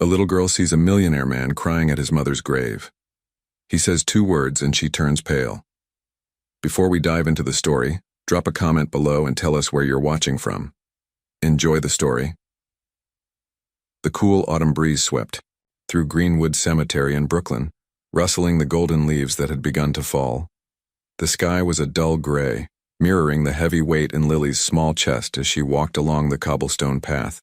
A little girl sees a millionaire man crying at his mother's grave. He says 2 words and she turns pale. Before we dive into the story, drop a comment below and tell us where you're watching from. Enjoy the story. The cool autumn breeze swept through Greenwood Cemetery in Brooklyn, rustling the golden leaves that had begun to fall. The sky was a dull gray, mirroring the heavy weight in Lily's small chest as she walked along the cobblestone path.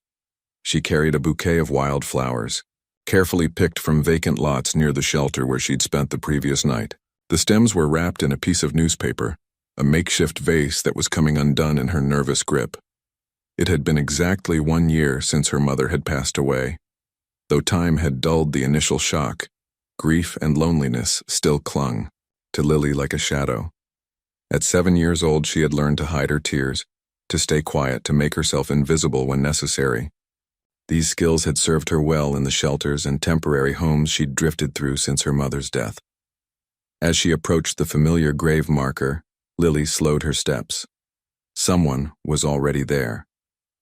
She carried a bouquet of wild flowers, carefully picked from vacant lots near the shelter where she'd spent the previous night. The stems were wrapped in a piece of newspaper, a makeshift vase that was coming undone in her nervous grip. It had been exactly 1 year since her mother had passed away. Though time had dulled the initial shock, grief and loneliness still clung to Lily like a shadow. At 7 years old, she had learned to hide her tears, to stay quiet, to make herself invisible when necessary. These skills had served her well in the shelters and temporary homes she'd drifted through since her mother's death. As she approached the familiar grave marker, Lily slowed her steps. Someone was already there,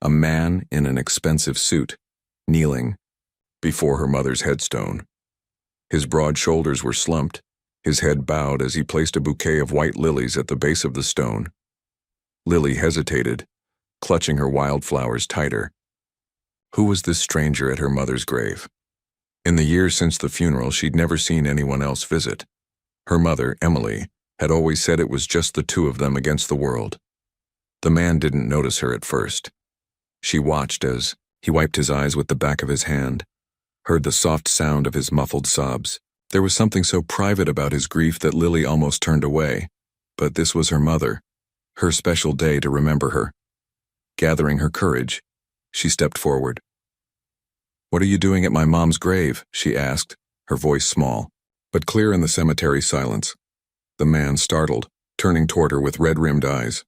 a man in an expensive suit, kneeling before her mother's headstone. His broad shoulders were slumped, his head bowed as he placed a bouquet of white lilies at the base of the stone. Lily hesitated, clutching her wildflowers tighter. Who was this stranger at her mother's grave? In the years since the funeral, she'd never seen anyone else visit. Her mother, Emily, had always said it was just the 2 of them against the world. The man didn't notice her at first. She watched as he wiped his eyes with the back of his hand, heard the soft sound of his muffled sobs. There was something so private about his grief that Lily almost turned away. But this was her mother, her special day to remember her. Gathering her courage, she stepped forward. "What are you doing at my mom's grave?" she asked, her voice small, but clear in the cemetery silence. The man startled, turning toward her with red-rimmed eyes.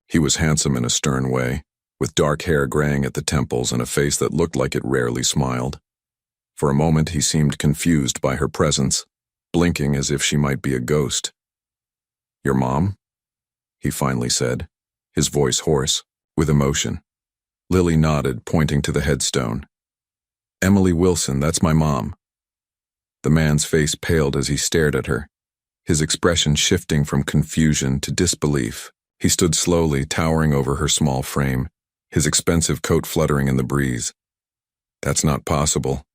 He was handsome in a stern way, with dark hair graying at the temples and a face that looked like it rarely smiled. For a moment he seemed confused by her presence, blinking as if she might be a ghost. "Your mom?" he finally said, his voice hoarse, with emotion. Lily nodded, pointing to the headstone. "Emily Wilson, that's my mom." The man's face paled as he stared at her, his expression shifting from confusion to disbelief. He stood slowly, towering over her small frame, his expensive coat fluttering in the breeze. "That's not possible,"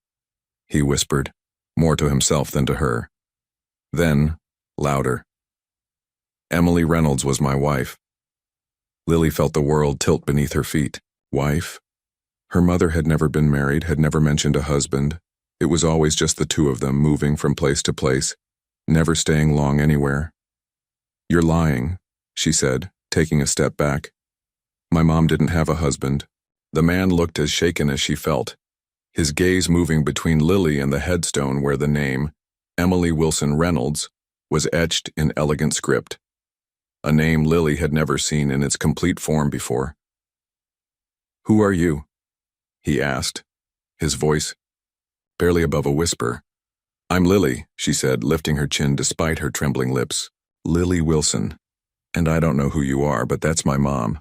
he whispered, more to himself than to her. Then, louder. "Emily Reynolds was my wife." Lily felt the world tilt beneath her feet. Wife? Her mother had never been married, had never mentioned a husband. It was always just the 2 of them, moving from place to place, never staying long anywhere. "You're lying," she said, taking a step back. "My mom didn't have a husband." The man looked as shaken as she felt, his gaze moving between Lily and the headstone where the name, Emily Wilson Reynolds, was etched in elegant script. A name Lily had never seen in its complete form before. "Who are you?" he asked, his voice barely above a whisper. "I'm Lily," she said, lifting her chin despite her trembling lips. "Lily Wilson. And I don't know who you are, but that's my mom."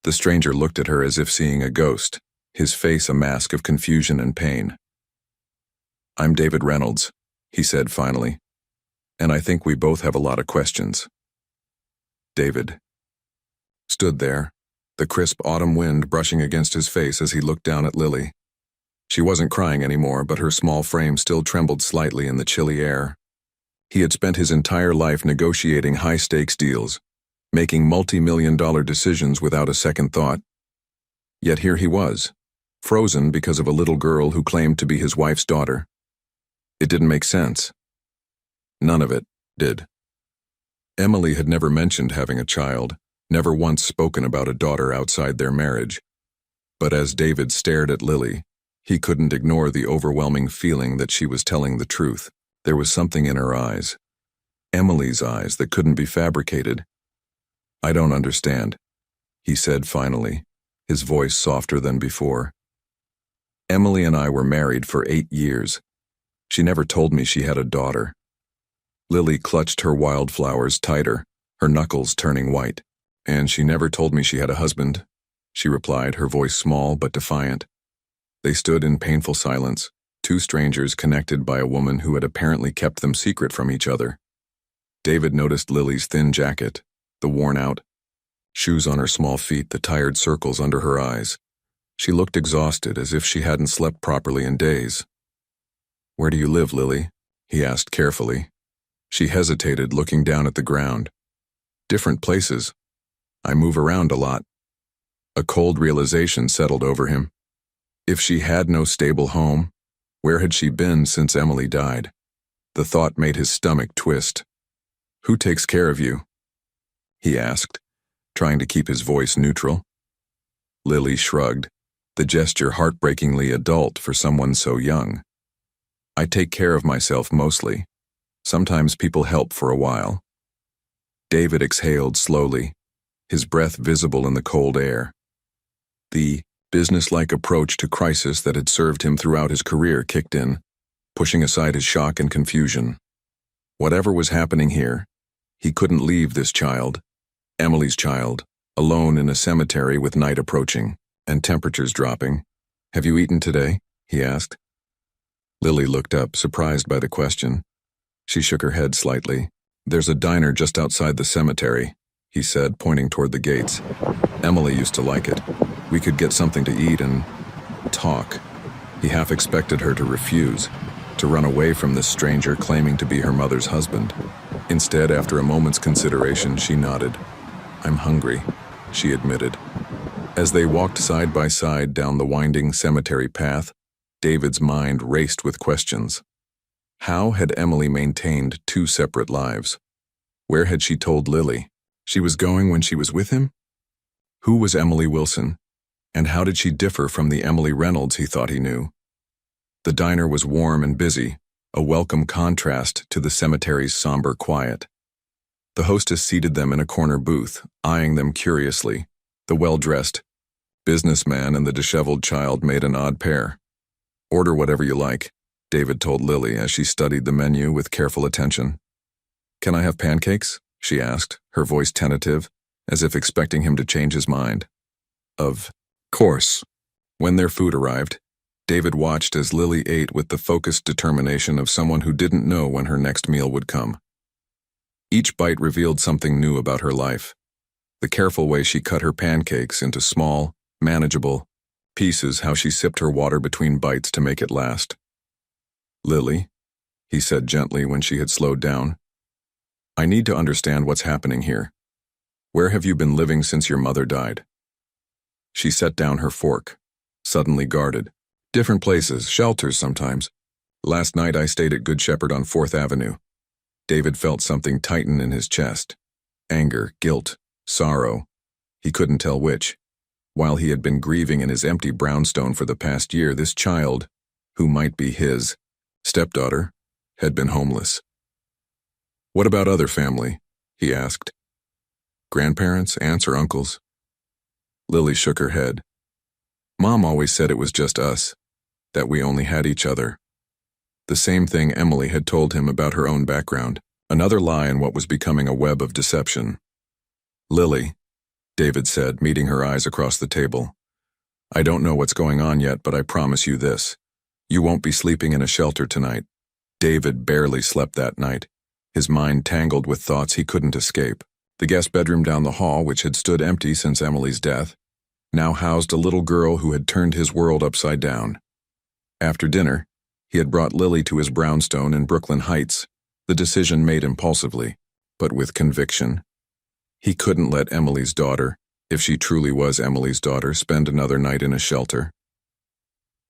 The stranger looked at her as if seeing a ghost, his face a mask of confusion and pain. "I'm David Reynolds," he said finally, "and I think we both have a lot of questions." David stood there, the crisp autumn wind brushing against his face as he looked down at Lily. She wasn't crying anymore, but her small frame still trembled slightly in the chilly air. He had spent his entire life negotiating high-stakes deals, making multi-million-dollar decisions without a second thought. Yet here he was, frozen because of a little girl who claimed to be his wife's daughter. It didn't make sense. None of it did. Emily had never mentioned having a child, never once spoken about a daughter outside their marriage. But as David stared at Lily, he couldn't ignore the overwhelming feeling that she was telling the truth. There was something in her eyes, Emily's eyes, that couldn't be fabricated. "I don't understand," he said finally, his voice softer than before. "Emily and I were married for 8 years. She never told me she had a daughter." Lily clutched her wildflowers tighter, her knuckles turning white. "And she never told me she had a husband," she replied, her voice small but defiant. They stood in painful silence, two strangers connected by a woman who had apparently kept them secret from each other. David noticed Lily's thin jacket, the worn-out shoes on her small feet, the tired circles under her eyes. She looked exhausted, as if she hadn't slept properly in days. "Where do you live, Lily?" he asked carefully. She hesitated, looking down at the ground. "Different places. I move around a lot." A cold realization settled over him. If she had no stable home, where had she been since Emily died? The thought made his stomach twist. "Who takes care of you?" he asked, trying to keep his voice neutral. Lily shrugged, the gesture heartbreakingly adult for someone so young. "I take care of myself mostly. Sometimes people help for a while." David exhaled slowly, his breath visible in the cold air. The businesslike approach to crisis that had served him throughout his career kicked in, pushing aside his shock and confusion. Whatever was happening here, he couldn't leave this child, Emily's child, alone in a cemetery with night approaching and temperatures dropping. "Have you eaten today?" he asked. Lily looked up, surprised by the question. She shook her head slightly. "There's a diner just outside the cemetery," he said, pointing toward the gates. "Emily used to like it. We could get something to eat and talk." He half expected her to refuse, to run away from this stranger claiming to be her mother's husband. Instead, after a moment's consideration, she nodded. "I'm hungry," she admitted. As they walked side by side down the winding cemetery path, David's mind raced with questions. How had Emily maintained two separate lives? Where had she told Lily she was going when she was with him? Who was Emily Wilson, and how did she differ from the Emily Reynolds he thought he knew? The diner was warm and busy, a welcome contrast to the cemetery's somber quiet. The hostess seated them in a corner booth, eyeing them curiously. The well-dressed businessman and the disheveled child made an odd pair. "Order whatever you like," David told Lily as she studied the menu with careful attention. "Can I have pancakes?" she asked, her voice tentative, as if expecting him to change his mind. "Of course." When their food arrived, David watched as Lily ate with the focused determination of someone who didn't know when her next meal would come. Each bite revealed something new about her life. The careful way she cut her pancakes into small, manageable pieces, how she sipped her water between bites to make it last. "Lily," he said gently when she had slowed down, "I need to understand what's happening here. Where have you been living since your mother died?" She set down her fork, suddenly guarded. "Different places, shelters sometimes. Last night I stayed at Good Shepherd on 4th Avenue. David felt something tighten in his chest. Anger, guilt, sorrow. He couldn't tell which. While he had been grieving in his empty brownstone for the past year, this child, who might be his stepdaughter, had been homeless. "What about other family?" he asked. "Grandparents, aunts or uncles?" Lily shook her head. "Mom always said it was just us, that we only had each other." The same thing Emily had told him about her own background, another lie in what was becoming a web of deception. "Lily," David said, meeting her eyes across the table, "I don't know what's going on yet, but I promise you this. You won't be sleeping in a shelter tonight." David barely slept that night, his mind tangled with thoughts he couldn't escape. The guest bedroom down the hall, which had stood empty since Emily's death, now housed a little girl who had turned his world upside down. After dinner, he had brought Lily to his brownstone in Brooklyn Heights, the decision made impulsively, but with conviction. He couldn't let Emily's daughter, if she truly was Emily's daughter, spend another night in a shelter.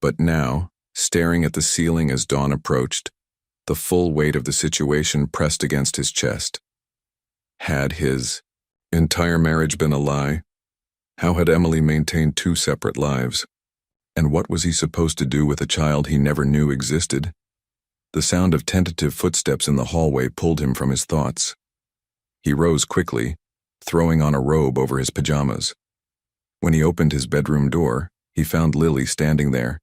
But now, staring at the ceiling as dawn approached, the full weight of the situation pressed against his chest. Had his entire marriage been a lie? How had Emily maintained two separate lives? And what was he supposed to do with a child he never knew existed? The sound of tentative footsteps in the hallway pulled him from his thoughts. He rose quickly, throwing on a robe over his pajamas. When he opened his bedroom door, he found Lily standing there,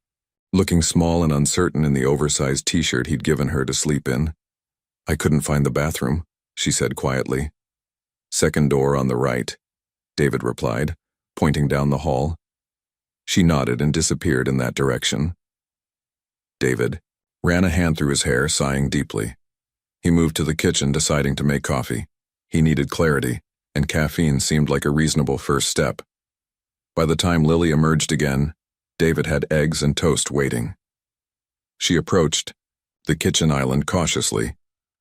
looking small and uncertain in the oversized t-shirt he'd given her to sleep in. "I couldn't find the bathroom," she said quietly. "Second door on the right," David replied, pointing down the hall. She nodded and disappeared in that direction. David ran a hand through his hair, sighing deeply. He moved to the kitchen, deciding to make coffee. He needed clarity, and caffeine seemed like a reasonable first step. By the time Lily emerged again, David had eggs and toast waiting. She approached the kitchen island cautiously,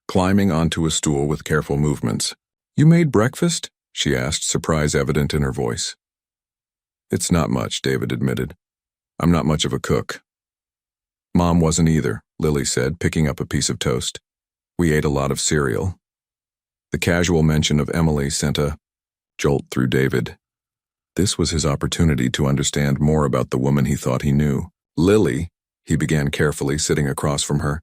climbing onto a stool with careful movements. "You made breakfast?" she asked, surprise evident in her voice. "It's not much," David admitted. "I'm not much of a cook." "Mom wasn't either," Lily said, picking up a piece of toast. "We ate a lot of cereal." The casual mention of Emily sent a jolt through David. This was his opportunity to understand more about the woman he thought he knew. "Lily," he began carefully, sitting across from her,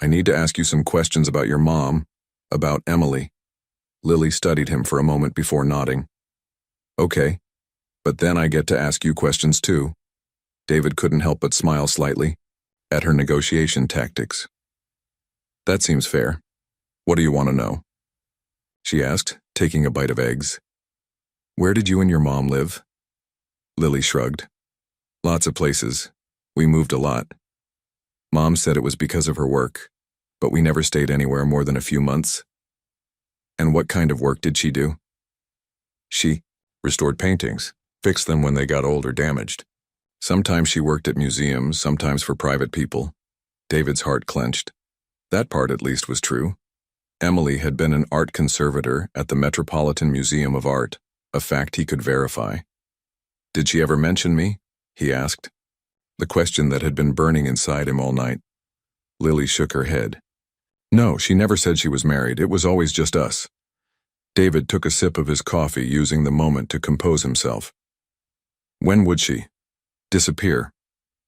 "I need to ask you some questions about your mom, about Emily." Lily studied him for a moment before nodding. "Okay, but then I get to ask you questions too." David couldn't help but smile slightly at her negotiation tactics. "That seems fair. What do you want to know?" she asked, taking a bite of eggs. "Where did you and your mom live?" Lily shrugged. "Lots of places. We moved a lot. Mom said it was because of her work, but we never stayed anywhere more than a few months." "And what kind of work did she do?" "She restored paintings, fixed them when they got old or damaged. Sometimes she worked at museums, sometimes for private people." David's heart clenched. That part at least was true. Emily had been an art conservator at the Metropolitan Museum of Art, a fact he could verify. "Did she ever mention me?" he asked, the question that had been burning inside him all night. Lily shook her head. "No, she never said she was married. It was always just us." David took a sip of his coffee, using the moment to compose himself. "When would she disappear?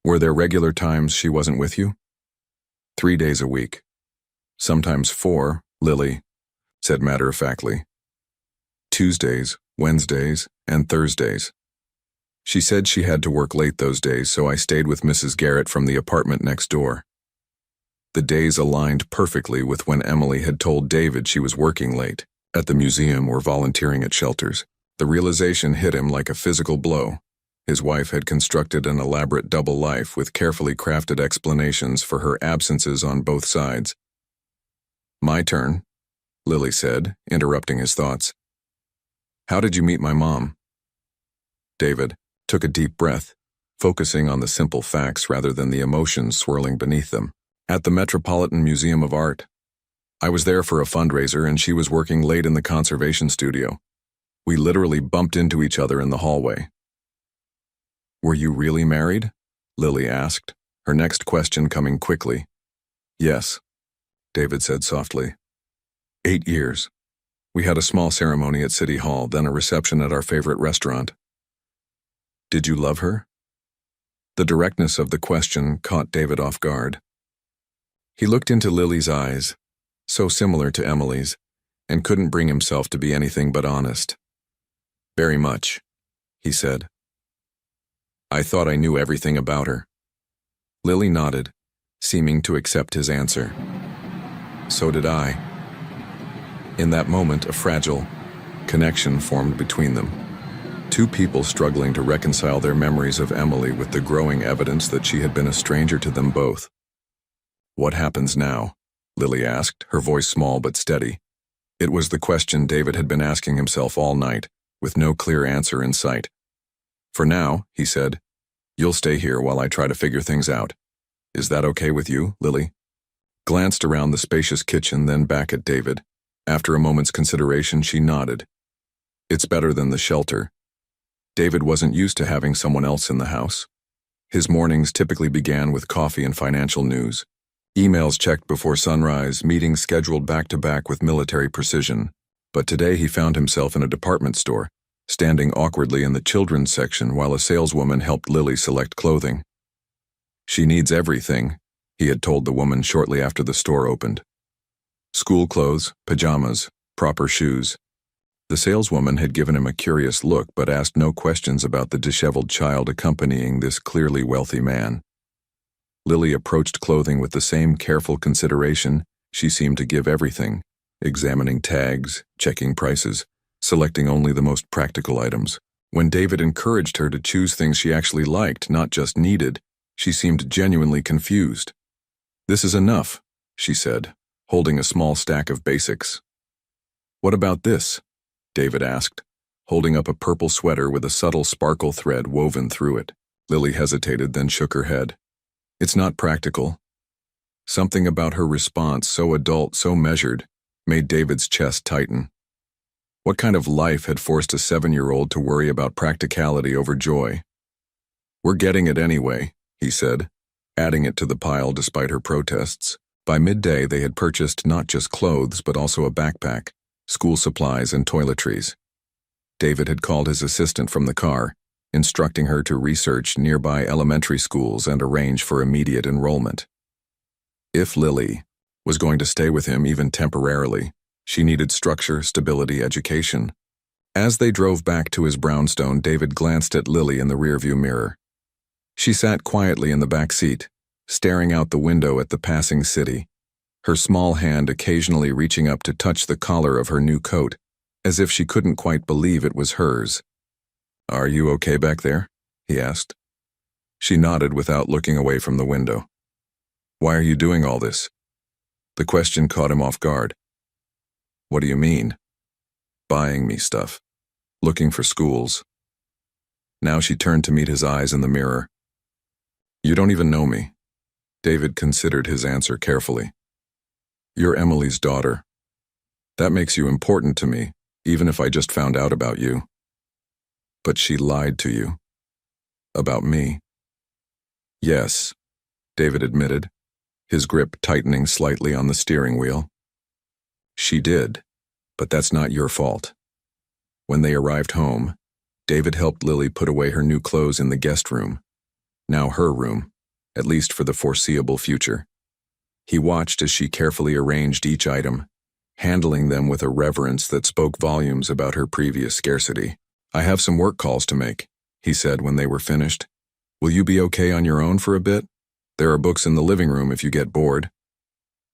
Were there regular times she wasn't with you?" 3 days a week. Sometimes 4, Lily said matter-of-factly. "Tuesdays, Wednesdays, and Thursdays. She said she had to work late those days, so I stayed with Mrs. Garrett from the apartment next door." The days aligned perfectly with when Emily had told David she was working late, at the museum or volunteering at shelters. The realization hit him like a physical blow. His wife had constructed an elaborate double life with carefully crafted explanations for her absences on both sides. "My turn," Lily said, interrupting his thoughts. "How did you meet my mom?" David took a deep breath, focusing on the simple facts rather than the emotions swirling beneath them. "At the Metropolitan Museum of Art. I was there for a fundraiser and she was working late in the conservation studio. We literally bumped into each other in the hallway." "Were you really married?" Lily asked, her next question coming quickly. "Yes," David said softly. 8 years. We had a small ceremony at City Hall, then a reception at our favorite restaurant." "Did you love her?" The directness of the question caught David off guard. He looked into Lily's eyes, so similar to Emily's, and couldn't bring himself to be anything but honest. "Very much," he said. "I thought I knew everything about her." Lily nodded, seeming to accept his answer. "So did I." In that moment, a fragile connection formed between them. Two people struggling to reconcile their memories of Emily with the growing evidence that she had been a stranger to them both. "What happens now?" Lily asked, her voice small but steady. It was the question David had been asking himself all night, with no clear answer in sight. "For now," he said, "you'll stay here while I try to figure things out. Is that okay with you, Lily?" Glanced around the spacious kitchen, then back at David. After a moment's consideration, she nodded. "It's better than the shelter." David wasn't used to having someone else in the house. His mornings typically began with coffee and financial news. Emails checked before sunrise, meetings scheduled back-to-back with military precision. But today he found himself in a department store, standing awkwardly in the children's section while a saleswoman helped Lily select clothing. "She needs everything," he had told the woman shortly after the store opened. "School clothes, pajamas, proper shoes." The saleswoman had given him a curious look but asked no questions about the disheveled child accompanying this clearly wealthy man. Lily approached clothing with the same careful consideration she seemed to give everything, examining tags, checking prices, selecting only the most practical items. When David encouraged her to choose things she actually liked, not just needed, she seemed genuinely confused. "This is enough," she said, holding a small stack of basics. "What about this?" David asked, holding up a purple sweater with a subtle sparkle thread woven through it. Lily hesitated, then shook her head. "It's not practical." Something about her response, so adult, so measured, made David's chest tighten. What kind of life had forced a 7-year-old to worry about practicality over joy? "We're getting it anyway," he said, adding it to the pile despite her protests. By midday, they had purchased not just clothes but also a backpack, school supplies, and toiletries. David had called his assistant from the car, instructing her to research nearby elementary schools and arrange for immediate enrollment. If Lily was going to stay with him even temporarily, she needed structure, stability, education. As they drove back to his brownstone, David glanced at Lily in the rearview mirror. She sat quietly in the back seat, staring out the window at the passing city, her small hand occasionally reaching up to touch the collar of her new coat, as if she couldn't quite believe it was hers. "Are you okay back there?" he asked. She nodded without looking away from the window. "Why are you doing all this?" The question caught him off guard. "What do you mean?" "Buying me stuff. Looking for schools." Now she turned to meet his eyes in the mirror. "You don't even know me." David considered his answer carefully. "You're Emily's daughter. That makes you important to me, even if I just found out about you." "But she lied to you." "About me?" "Yes," David admitted, his grip tightening slightly on the steering wheel. "She did, but that's not your fault." When they arrived home, David helped Lily put away her new clothes in the guest room, now her room, at least for the foreseeable future. He watched as she carefully arranged each item, handling them with a reverence that spoke volumes about her previous scarcity. "I have some work calls to make," he said when they were finished. "Will you be okay on your own for a bit? There are books in the living room if you get bored."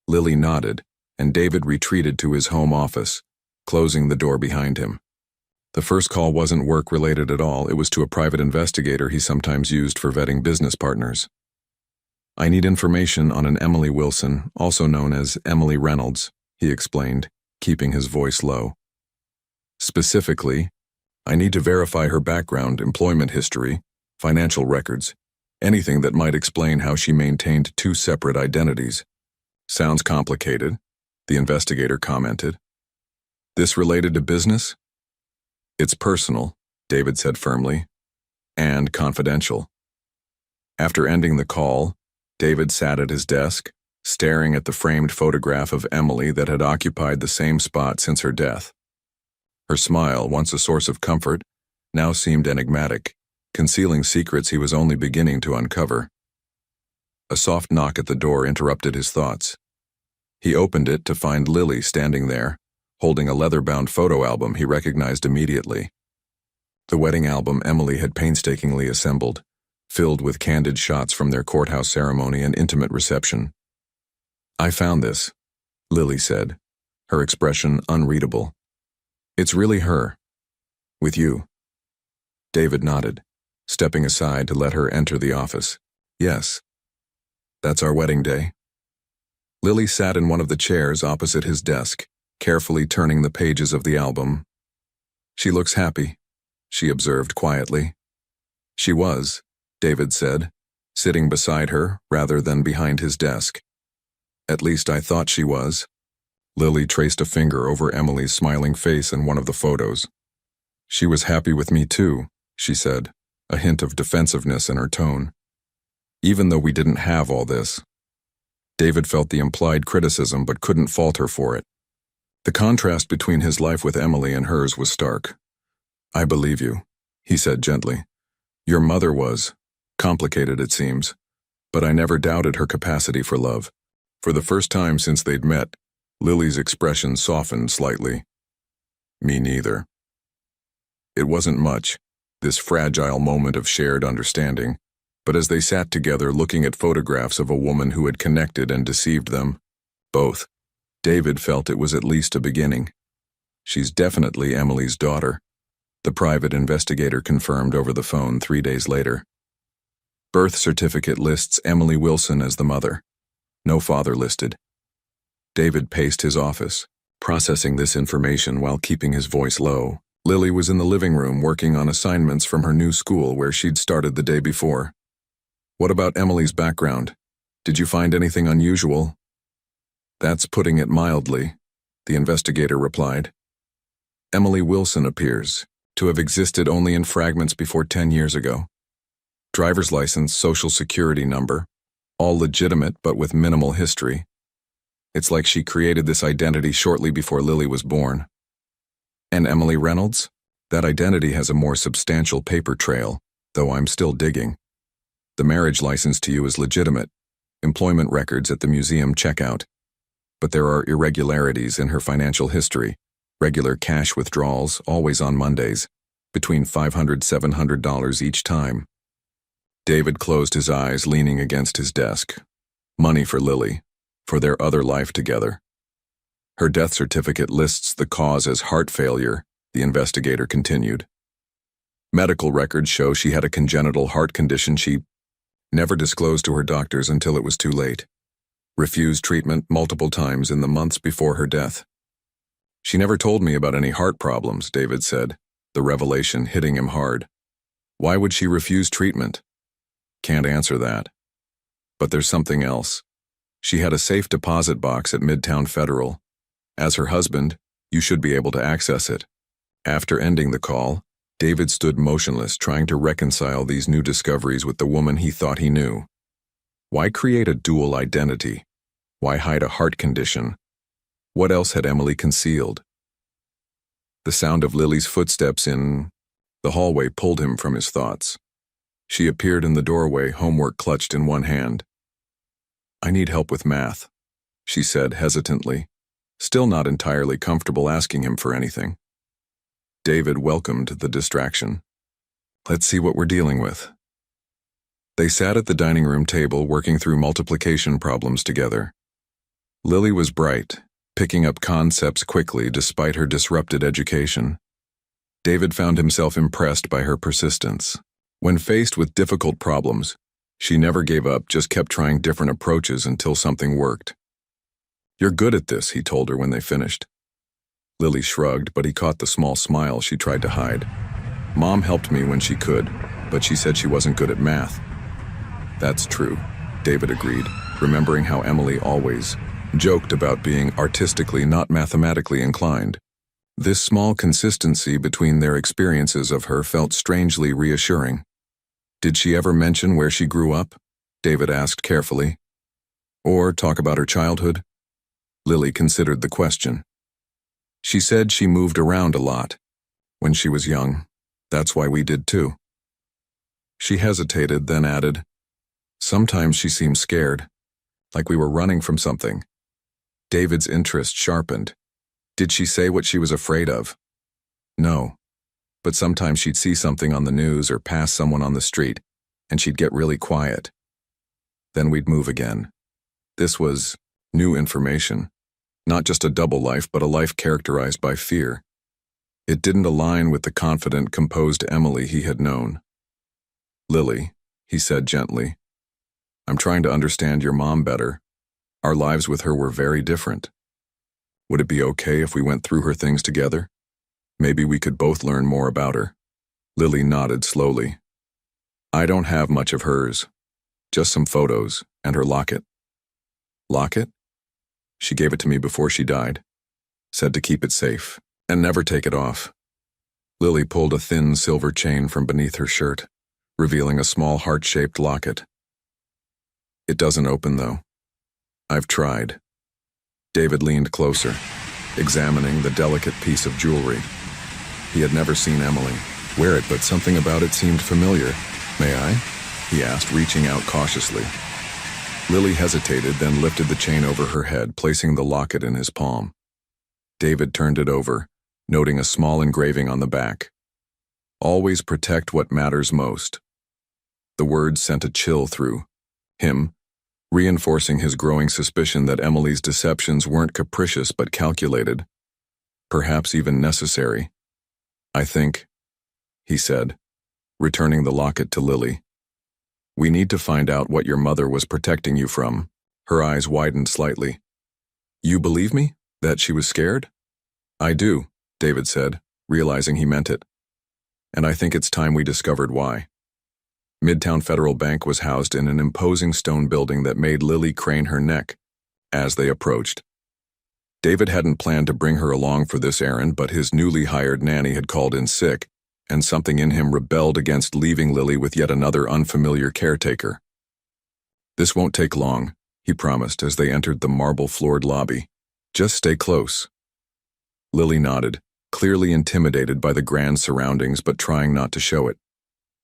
Lily nodded, and David retreated to his home office, closing the door behind him. The first call wasn't work-related at all. It was to a private investigator he sometimes used for vetting business partners. "I need information on an Emily Wilson, also known as Emily Reynolds," he explained, keeping his voice low. "Specifically, I need to verify her background, employment history, financial records, anything that might explain how she maintained 2 separate identities." "Sounds complicated," the investigator commented. "This related to business?" "It's personal," David said firmly, "and confidential." After ending the call, David sat at his desk, staring at the framed photograph of Emily that had occupied the same spot since her death. Her smile, once a source of comfort, now seemed enigmatic, concealing secrets he was only beginning to uncover. A soft knock at the door interrupted his thoughts. He opened it to find Lily standing there, holding a leather-bound photo album he recognized immediately. The wedding album Emily had painstakingly assembled, filled with candid shots from their courthouse ceremony and intimate reception. "I found this," Lily said, her expression unreadable. "It's really her. With you." David nodded, stepping aside to let her enter the office. "Yes. That's our wedding day." Lily sat in one of the chairs opposite his desk, carefully turning the pages of the album. "She looks happy," she observed quietly. "She was," David said, sitting beside her rather than behind his desk. "At least I thought she was." Lily traced a finger over Emily's smiling face in one of the photos. "She was happy with me too," she said, a hint of defensiveness in her tone. "Even though we didn't have all this." David felt the implied criticism but couldn't fault her for it. The contrast between his life with Emily and hers was stark. "I believe you," he said gently. "Your mother was complicated, it seems, but I never doubted her capacity for love." For the first time since they'd met, Lily's expression softened slightly. "Me neither." It wasn't much, this fragile moment of shared understanding, but as they sat together looking at photographs of a woman who had connected and deceived them, both, David felt it was at least a beginning. "She's definitely Emily's daughter." the private investigator confirmed over the phone 3 days later. Birth certificate lists Emily Wilson as the mother. No father listed. David paced his office, processing this information while keeping his voice low. Lily was in the living room working on assignments from her new school where she'd started the day before. What about Emily's background? Did you find anything unusual? That's putting it mildly, the investigator replied. Emily Wilson appears to have existed only in fragments before 10 years ago. Driver's license, social security number, all legitimate but with minimal history. It's like she created this identity shortly before Lily was born. And Emily Reynolds? That identity has a more substantial paper trail, though I'm still digging. The marriage license to you is legitimate. Employment records at the museum check out. But there are irregularities in her financial history. Regular cash withdrawals, always on Mondays, between $500–700 each time. David closed his eyes, leaning against his desk. Money for Lily, for their other life together. Her death certificate lists the cause as heart failure, the investigator continued. Medical records show she had a congenital heart condition she never disclosed to her doctors until it was too late. Refused treatment multiple times in the months before her death. She never told me about any heart problems, David said, the revelation hitting him hard. Why would she refuse treatment? Can't answer that. But there's something else. She had a safe deposit box at Midtown Federal. As her husband, you should be able to access it. After ending the call, David stood motionless, trying to reconcile these new discoveries with the woman he thought he knew. Why create a dual identity? Why hide a heart condition? What else had Emily concealed? The sound of Lily's footsteps in the hallway pulled him from his thoughts. She appeared in the doorway, homework clutched in one hand. I need help with math, she said hesitantly, still not entirely comfortable asking him for anything. David welcomed the distraction. Let's see what we're dealing with. They sat at the dining room table working through multiplication problems together. Lily was bright, picking up concepts quickly despite her disrupted education. David found himself impressed by her persistence. When faced with difficult problems, she never gave up, just kept trying different approaches until something worked. You're good at this, he told her when they finished. Lily shrugged, but he caught the small smile she tried to hide. Mom helped me when she could, but she said she wasn't good at math. That's true, David agreed, remembering how Emily always joked about being artistically, not mathematically inclined. This small consistency between their experiences of her felt strangely reassuring. Did she ever mention where she grew up? David asked carefully. Or talk about her childhood? Lily considered the question. She said she moved around a lot when she was young. That's why we did too. She hesitated, then added, sometimes she seemed scared, like we were running from something. David's interest sharpened. Did she say what she was afraid of? No, but sometimes she'd see something on the news or pass someone on the street, and she'd get really quiet. Then we'd move again. This was new information. Not just a double life, but a life characterized by fear. It didn't align with the confident, composed Emily he had known. Lily, he said gently, I'm trying to understand your mom better. Our lives with her were very different. Would it be okay if we went through her things together? Maybe we could both learn more about her. Lily nodded slowly. I don't have much of hers. Just some photos and her locket. Locket? She gave it to me before she died. Said to keep it safe and never take it off. Lily pulled a thin silver chain from beneath her shirt, revealing a small heart-shaped locket. It doesn't open, though. I've tried. David leaned closer, examining the delicate piece of jewelry. He had never seen Emily wear it, but something about it seemed familiar. May I? He asked, reaching out cautiously. Lily hesitated, then lifted the chain over her head, placing the locket in his palm. David turned it over, noting a small engraving on the back. Always protect what matters most. The words sent a chill through him, reinforcing his growing suspicion that Emily's deceptions weren't capricious but calculated, perhaps even necessary. I think, he said, returning the locket to Lily. "We need to find out what your mother was protecting you from." Her eyes widened slightly. "You believe me? That she was scared?" "I do," David said, realizing he meant it. "And I think it's time we discovered why." Midtown Federal Bank was housed in an imposing stone building that made Lily crane her neck as they approached. David hadn't planned to bring her along for this errand, but his newly hired nanny had called in sick, and something in him rebelled against leaving Lily with yet another unfamiliar caretaker. "This won't take long," he promised as they entered the marble-floored lobby. "Just stay close." Lily nodded, clearly intimidated by the grand surroundings but trying not to show it.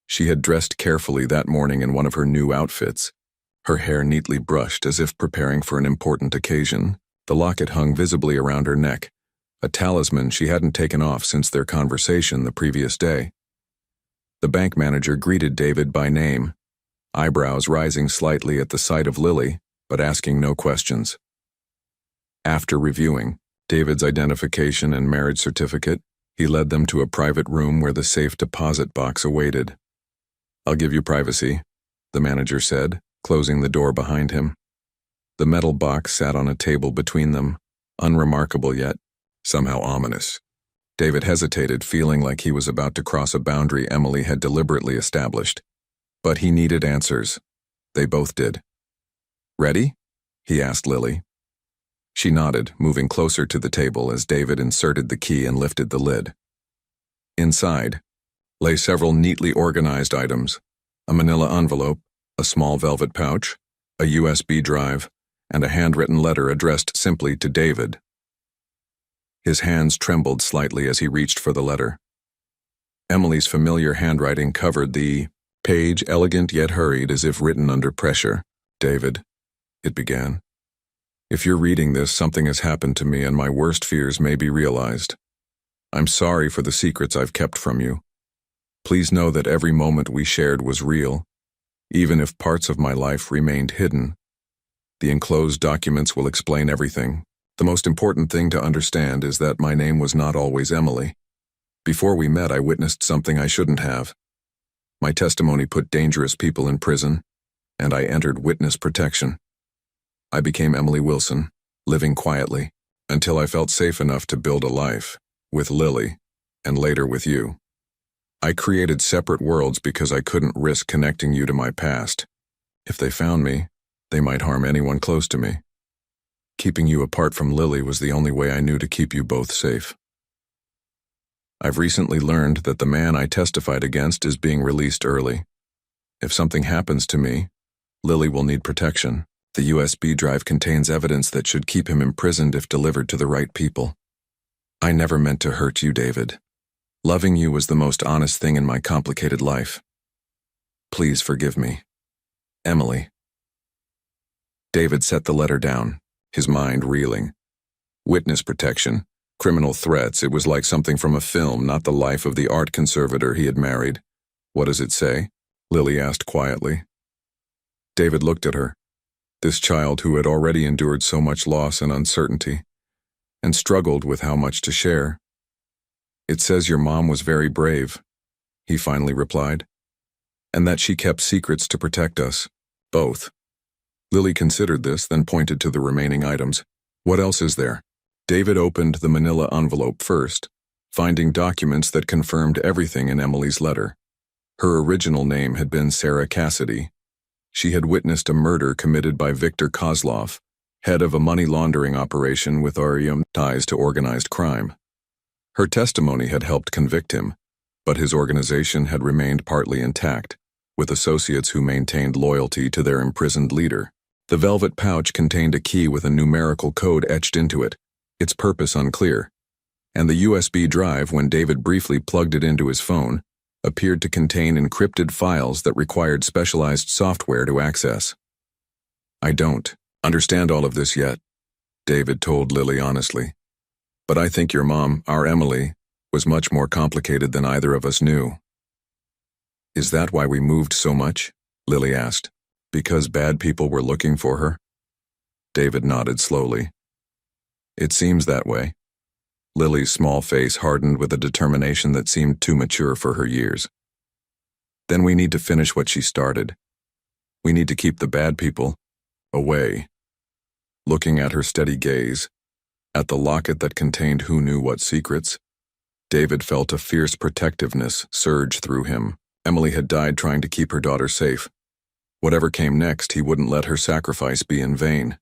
She had dressed carefully that morning in one of her new outfits, her hair neatly brushed as if preparing for an important occasion. The locket hung visibly around her neck, a talisman she hadn't taken off since their conversation the previous day. The bank manager greeted David by name, eyebrows rising slightly at the sight of Lily, but asking no questions. After reviewing David's identification and marriage certificate, he led them to a private room where the safe deposit box awaited. "I'll give you privacy," the manager said, closing the door behind him. The metal box sat on a table between them, unremarkable yet somehow ominous. David hesitated, feeling like he was about to cross a boundary Emily had deliberately established. But he needed answers. They both did. "Ready?" he asked Lily. She nodded, moving closer to the table as David inserted the key and lifted the lid. Inside lay several neatly organized items: a manila envelope, a small velvet pouch, a USB drive, and a handwritten letter addressed simply to David. His hands trembled slightly as he reached for the letter. Emily's familiar handwriting covered the page, elegant yet hurried as if written under pressure. "David," it began, "if you're reading this, something has happened to me and my worst fears may be realized. I'm sorry for the secrets I've kept from you. Please know that every moment we shared was real, even if parts of my life remained hidden. The enclosed documents will explain everything. The most important thing to understand is that my name was not always Emily. Before we met, I witnessed something I shouldn't have. My testimony put dangerous people in prison, and I entered witness protection. I became Emily Wilson, living quietly, until I felt safe enough to build a life, with Lily, and later with you. I created separate worlds because I couldn't risk connecting you to my past. If they found me, they might harm anyone close to me. Keeping you apart from Lily was the only way I knew to keep you both safe. I've recently learned that the man I testified against is being released early. If something happens to me, Lily will need protection. The USB drive contains evidence that should keep him imprisoned if delivered to the right people. I never meant to hurt you, David. Loving you was the most honest thing in my complicated life. Please forgive me. Emily." David set the letter down, his mind reeling. Witness protection, criminal threats, it was like something from a film, not the life of the art conservator he had married. "What does it say?" Lily asked quietly. David looked at her, this child who had already endured so much loss and uncertainty, and struggled with how much to share. "It says your mom was very brave," he finally replied, "and that she kept secrets to protect us, both." Lily considered this, then pointed to the remaining items. "What else is there?" David opened the manila envelope first, finding documents that confirmed everything in Emily's letter. Her original name had been Sarah Cassidy. She had witnessed a murder committed by Victor Kozlov, head of a money laundering operation with ties to organized crime. Her testimony had helped convict him, but his organization had remained partly intact, with associates who maintained loyalty to their imprisoned leader. The velvet pouch contained a key with a numerical code etched into it, its purpose unclear, and the USB drive, when David briefly plugged it into his phone, appeared to contain encrypted files that required specialized software to access. "I don't understand all of this yet," David told Lily honestly. "But I think your mom, our Emily, was much more complicated than either of us knew." "Is that why we moved so much?" Lily asked. "Because bad people were looking for her?" David nodded slowly. "It seems that way. Lily's small face hardened with a determination that seemed too mature for her years. Then we need to finish what she started. We need to keep the bad people away. Looking at her steady gaze, at the locket that contained who knew what secrets, David felt a fierce protectiveness surge through him. Emily had died trying to keep her daughter safe. Whatever came next, he wouldn't let her sacrifice be in vain.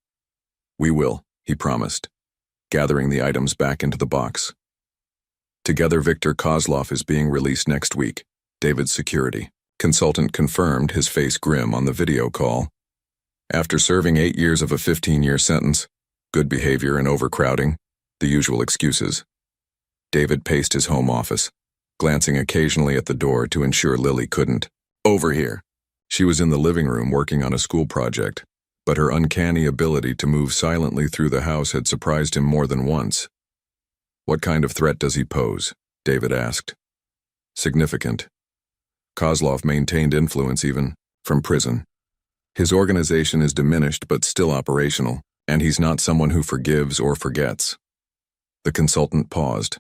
We will, he promised, gathering the items back into the box. Together, Viktor Kozlov is being released next week, David's security consultant confirmed, his face grim on the video call. After serving 8 years of a 15-year sentence, good behavior and overcrowding, the usual excuses, David paced his home office, glancing occasionally at the door to ensure Lily couldn't. Over here. She was in the living room working on a school project, but her uncanny ability to move silently through the house had surprised him more than once. What kind of threat does he pose? David asked. Significant. Kozlov maintained influence even from prison. His organization is diminished but still operational, and he's not someone who forgives or forgets. The consultant paused.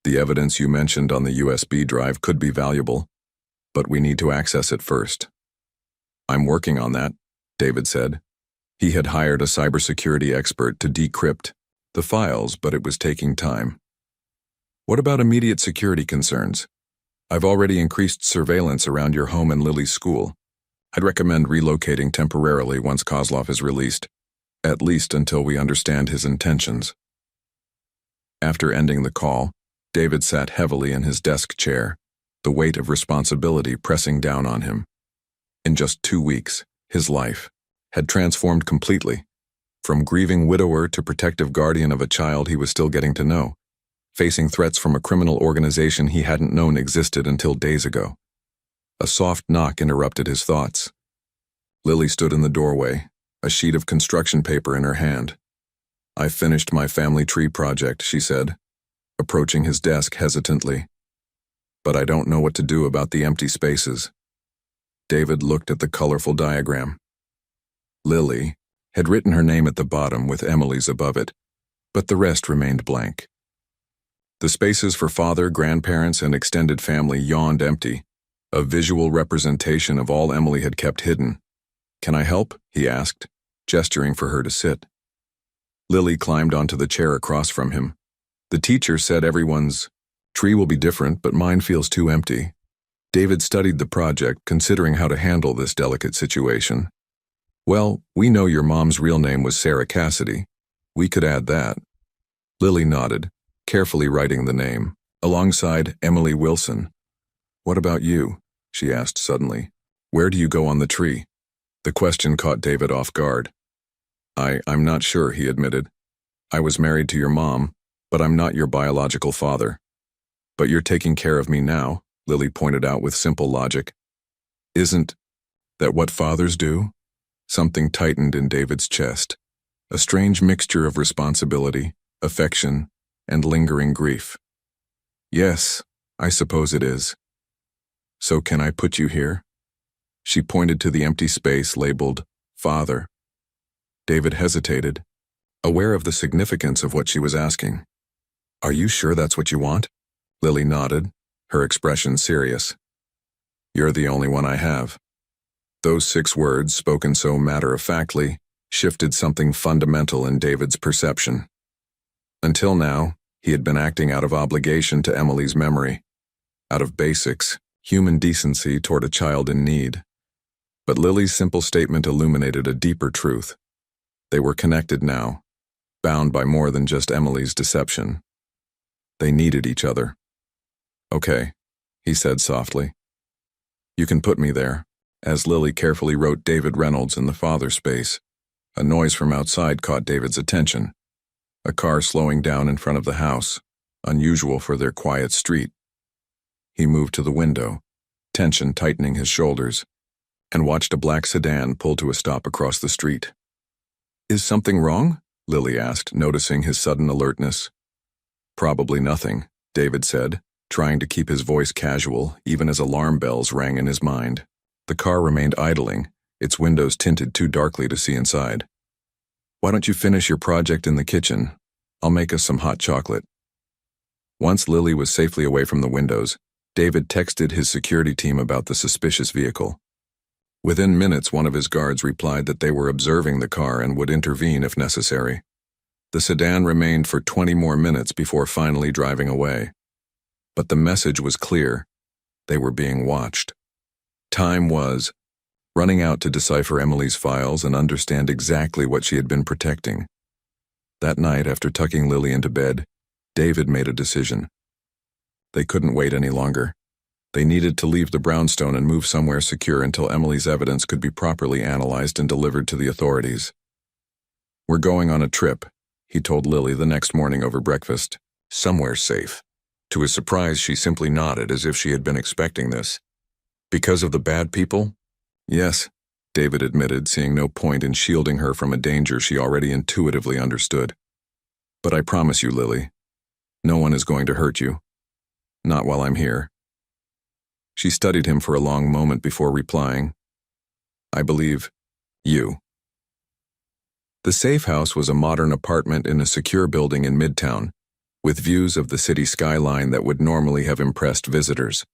The evidence you mentioned on the USB drive could be valuable, but we need to access it first. I'm working on that, David said. He had hired a cybersecurity expert to decrypt the files, but it was taking time. What about immediate security concerns? I've already increased surveillance around your home and Lily's school. I'd recommend relocating temporarily once Kozlov is released, at least until we understand his intentions. After ending the call, David sat heavily in his desk chair, the weight of responsibility pressing down on him. In just 2 weeks, his life had transformed completely. From grieving widower to protective guardian of a child he was still getting to know, facing threats from a criminal organization he hadn't known existed until days ago. A soft knock interrupted his thoughts. Lily stood in the doorway, a sheet of construction paper in her hand. I finished my family tree project, she said, approaching his desk hesitantly. But I don't know what to do about the empty spaces. David looked at the colorful diagram. Lily had written her name at the bottom with Emily's above it, but the rest remained blank. The spaces for father, grandparents, and extended family yawned empty, a visual representation of all Emily had kept hidden. Can I help? He asked, gesturing for her to sit. Lily climbed onto the chair across from him. The teacher said everyone's tree will be different, but mine feels too empty. David studied the project, considering how to handle this delicate situation. Well, we know your mom's real name was Sarah Cassidy. We could add that. Lily nodded, carefully writing the name, alongside Emily Wilson. What about you? She asked suddenly. Where do you go on the tree? The question caught David off guard. I'm not sure, he admitted. I was married to your mom, but I'm not your biological father. But you're taking care of me now, Lily pointed out with simple logic. Isn't that what fathers do? Something tightened in David's chest, a strange mixture of responsibility, affection, and lingering grief. Yes, I suppose it is. So can I put you here? She pointed to the empty space labeled Father. David hesitated, aware of the significance of what she was asking. Are you sure that's what you want? Lily nodded, her expression serious. You're the only one I have. Those 6 words, spoken so matter-of-factly, shifted something fundamental in David's perception. Until now, he had been acting out of obligation to Emily's memory, out of basics, human decency toward a child in need. But Lily's simple statement illuminated a deeper truth. They were connected now, bound by more than just Emily's deception. They needed each other. Okay, he said softly. You can put me there. As Lily carefully wrote David Reynolds in the father space, a noise from outside caught David's attention. A car slowing down in front of the house, unusual for their quiet street. He moved to the window, tension tightening his shoulders, and watched a black sedan pull to a stop across the street. Is something wrong? Lily asked, noticing his sudden alertness. Probably nothing, David said, trying to keep his voice casual even as alarm bells rang in his mind. The car remained idling, its windows tinted too darkly to see inside. Why don't you finish your project in the kitchen? I'll make us some hot chocolate. Once Lily was safely away from the windows, David texted his security team about the suspicious vehicle. Within minutes, one of his guards replied that they were observing the car and would intervene if necessary. The sedan remained for 20 more minutes before finally driving away. But the message was clear. They were being watched. Time was running out to decipher Emily's files and understand exactly what she had been protecting. That night, after tucking Lily into bed, David made a decision. They couldn't wait any longer. They needed to leave the brownstone and move somewhere secure until Emily's evidence could be properly analyzed and delivered to the authorities. "We're going on a trip," he told Lily the next morning over breakfast. "Somewhere safe." To his surprise, she simply nodded as if she had been expecting this. "Because of the bad people?" "Yes," David admitted, seeing no point in shielding her from a danger she already intuitively understood. "But I promise you, Lily, no one is going to hurt you. Not while I'm here." She studied him for a long moment before replying, "I believe you." The safe house was a modern apartment in a secure building in Midtown, with views of the city skyline that would normally have impressed visitors.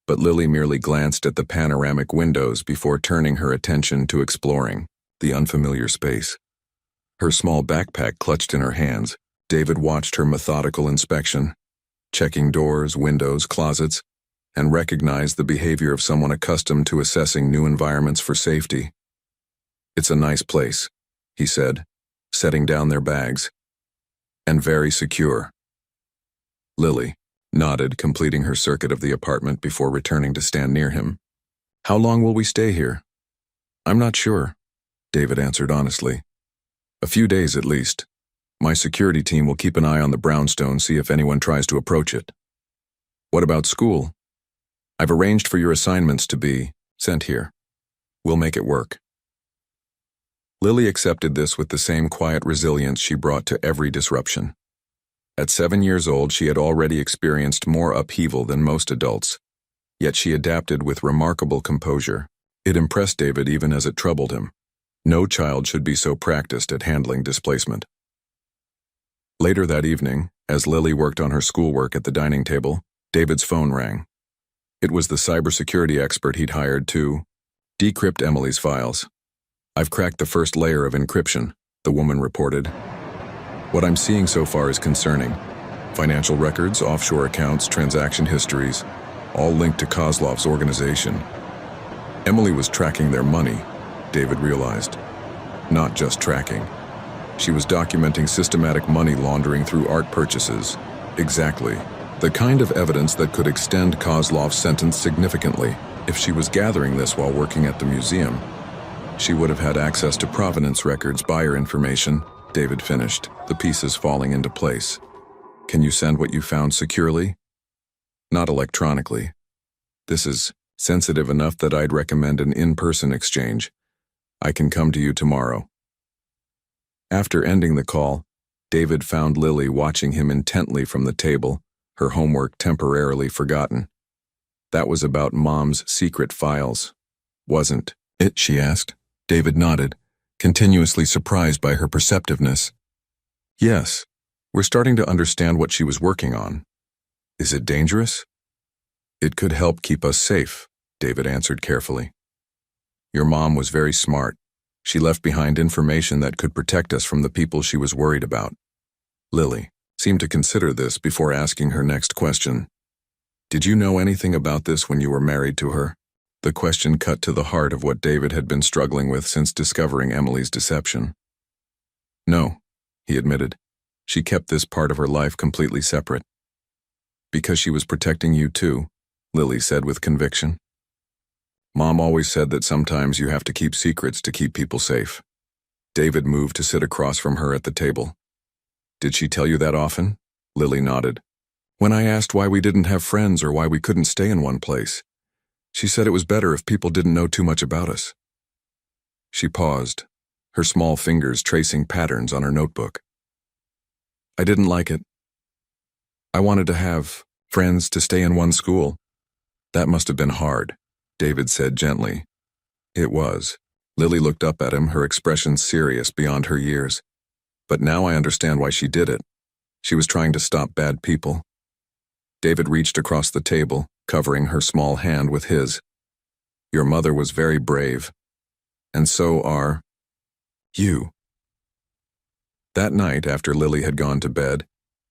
But Lily merely glanced at the panoramic windows before turning her attention to exploring the unfamiliar space. Her small backpack clutched in her hands, David watched her methodical inspection, checking doors, windows, closets, and recognized the behavior of someone accustomed to assessing new environments for safety. "It's a nice place," he said, setting down their bags. "And very secure." Lily nodded, completing her circuit of the apartment before returning to stand near him. "How long will we stay here?" "I'm not sure," David answered honestly. "A few days at least. My security team will keep an eye on the brownstone, see if anyone tries to approach it." "What about school?" "I've arranged for your assignments to be sent here. We'll make it work." Lily accepted this with the same quiet resilience she brought to every disruption. At 7 years old, she had already experienced more upheaval than most adults, yet she adapted with remarkable composure. It impressed David even as it troubled him. No child should be so practiced at handling displacement. Later that evening, as Lily worked on her schoolwork at the dining table, David's phone rang. It was the cybersecurity expert he'd hired to decrypt Emily's files. "I've cracked the first layer of encryption," the woman reported. "What I'm seeing so far is concerning. Financial records, offshore accounts, transaction histories, all linked to Kozlov's organization. Emily was tracking their money," David realized. Not just tracking. She was documenting systematic money laundering through art purchases. Exactly. The kind of evidence that could extend Kozlov's sentence significantly. If she was gathering this while working at the museum, she would have had access to provenance records, buyer information. David finished, the pieces falling into place. "Can you send what you found securely?" "Not electronically. This is sensitive enough that I'd recommend an in-person exchange. I can come to you tomorrow." After ending the call, David found Lily watching him intently from the table, her homework temporarily forgotten. "That was about Mom's secret files, wasn't it?" she asked. David nodded, continuously surprised by her perceptiveness. "Yes, we're starting to understand what she was working on." "Is it dangerous?" "It could help keep us safe," David answered carefully. "Your mom was very smart. She left behind information that could protect us from the people she was worried about." Lily seemed to consider this before asking her next question. "Did you know anything about this when you were married to her?" The question cut to the heart of what David had been struggling with since discovering Emily's deception. "No," he admitted. "She kept this part of her life completely separate." "Because she was protecting you too," Lily said with conviction. "Mom always said that sometimes you have to keep secrets to keep people safe." David moved to sit across from her at the table. "Did she tell you that often?" Lily nodded. "When I asked why we didn't have friends or why we couldn't stay in one place, she said it was better if people didn't know too much about us." She paused, her small fingers tracing patterns on her notebook. "I didn't like it. I wanted to have friends, to stay in one school." "That must have been hard," David said gently. "It was." Lily looked up at him, her expression serious beyond her years. "But now I understand why she did it. She was trying to stop bad people." David reached across the table, covering her small hand with his. Your mother was very brave. And so are you. That night, after Lily had gone to bed,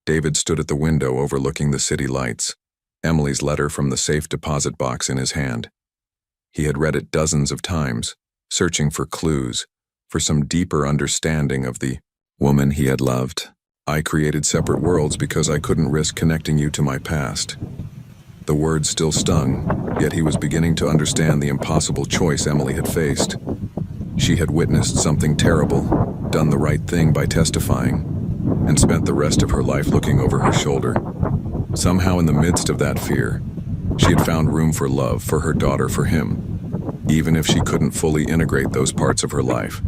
David stood at the window overlooking the city lights, Emily's letter from the safe deposit box in his hand. He had read it dozens of times, searching for clues, for some deeper understanding of the woman he had loved. I created separate worlds because I couldn't risk connecting you to my past. The words still stung, yet he was beginning to understand the impossible choice Emily had faced. She had witnessed something terrible, done the right thing by testifying, and spent the rest of her life looking over her shoulder. Somehow in the midst of that fear, she had found room for love, for her daughter, for him, even if she couldn't fully integrate those parts of her life.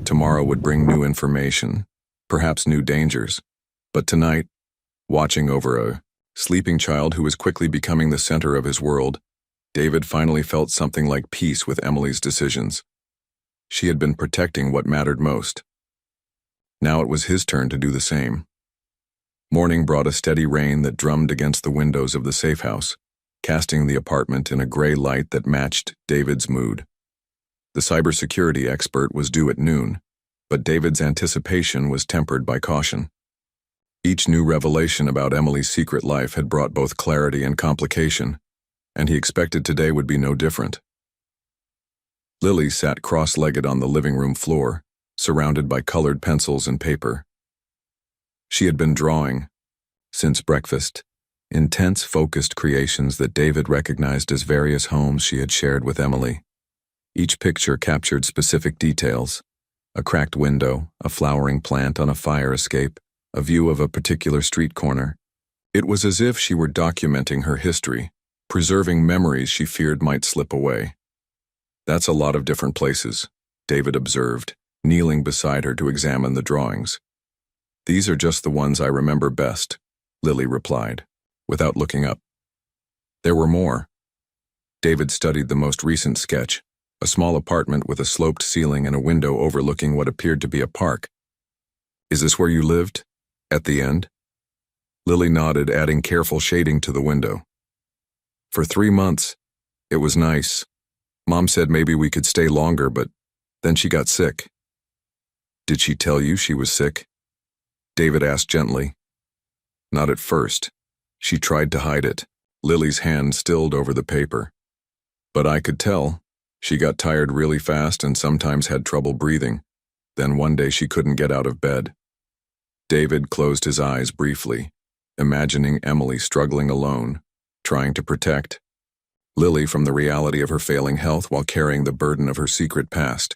Tomorrow would bring new information, perhaps new dangers, but tonight, watching over a sleeping child who was quickly becoming the center of his world, David finally felt something like peace with Emily's decisions. She had been protecting what mattered most. Now it was his turn to do the same. Morning brought a steady rain that drummed against the windows of the safe house, casting the apartment in a gray light that matched David's mood. The cybersecurity expert was due at noon, but David's anticipation was tempered by caution. Each new revelation about Emily's secret life had brought both clarity and complication, and he expected today would be no different. Lily sat cross-legged on the living room floor, surrounded by colored pencils and paper. She had been drawing, since breakfast, intense, focused creations that David recognized as various homes she had shared with Emily. Each picture captured specific details: a cracked window, a flowering plant on a fire escape, a view of a particular street corner. It was as if she were documenting her history, preserving memories she feared might slip away. That's a lot of different places, David observed, kneeling beside her to examine the drawings. These are just the ones I remember best, Lily replied, without looking up. There were more. David studied the most recent sketch, a small apartment with a sloped ceiling and a window overlooking what appeared to be a park. Is this where you lived? At the end? Lily nodded, adding careful shading to the window. For 3 months. It was nice. Mom said maybe we could stay longer, but then she got sick. Did she tell you she was sick? David asked gently. Not at first. She tried to hide it, Lily's hand stilled over the paper. But I could tell. She got tired really fast and sometimes had trouble breathing. Then one day she couldn't get out of bed. David closed his eyes briefly, imagining Emily struggling alone, trying to protect Lily from the reality of her failing health while carrying the burden of her secret past.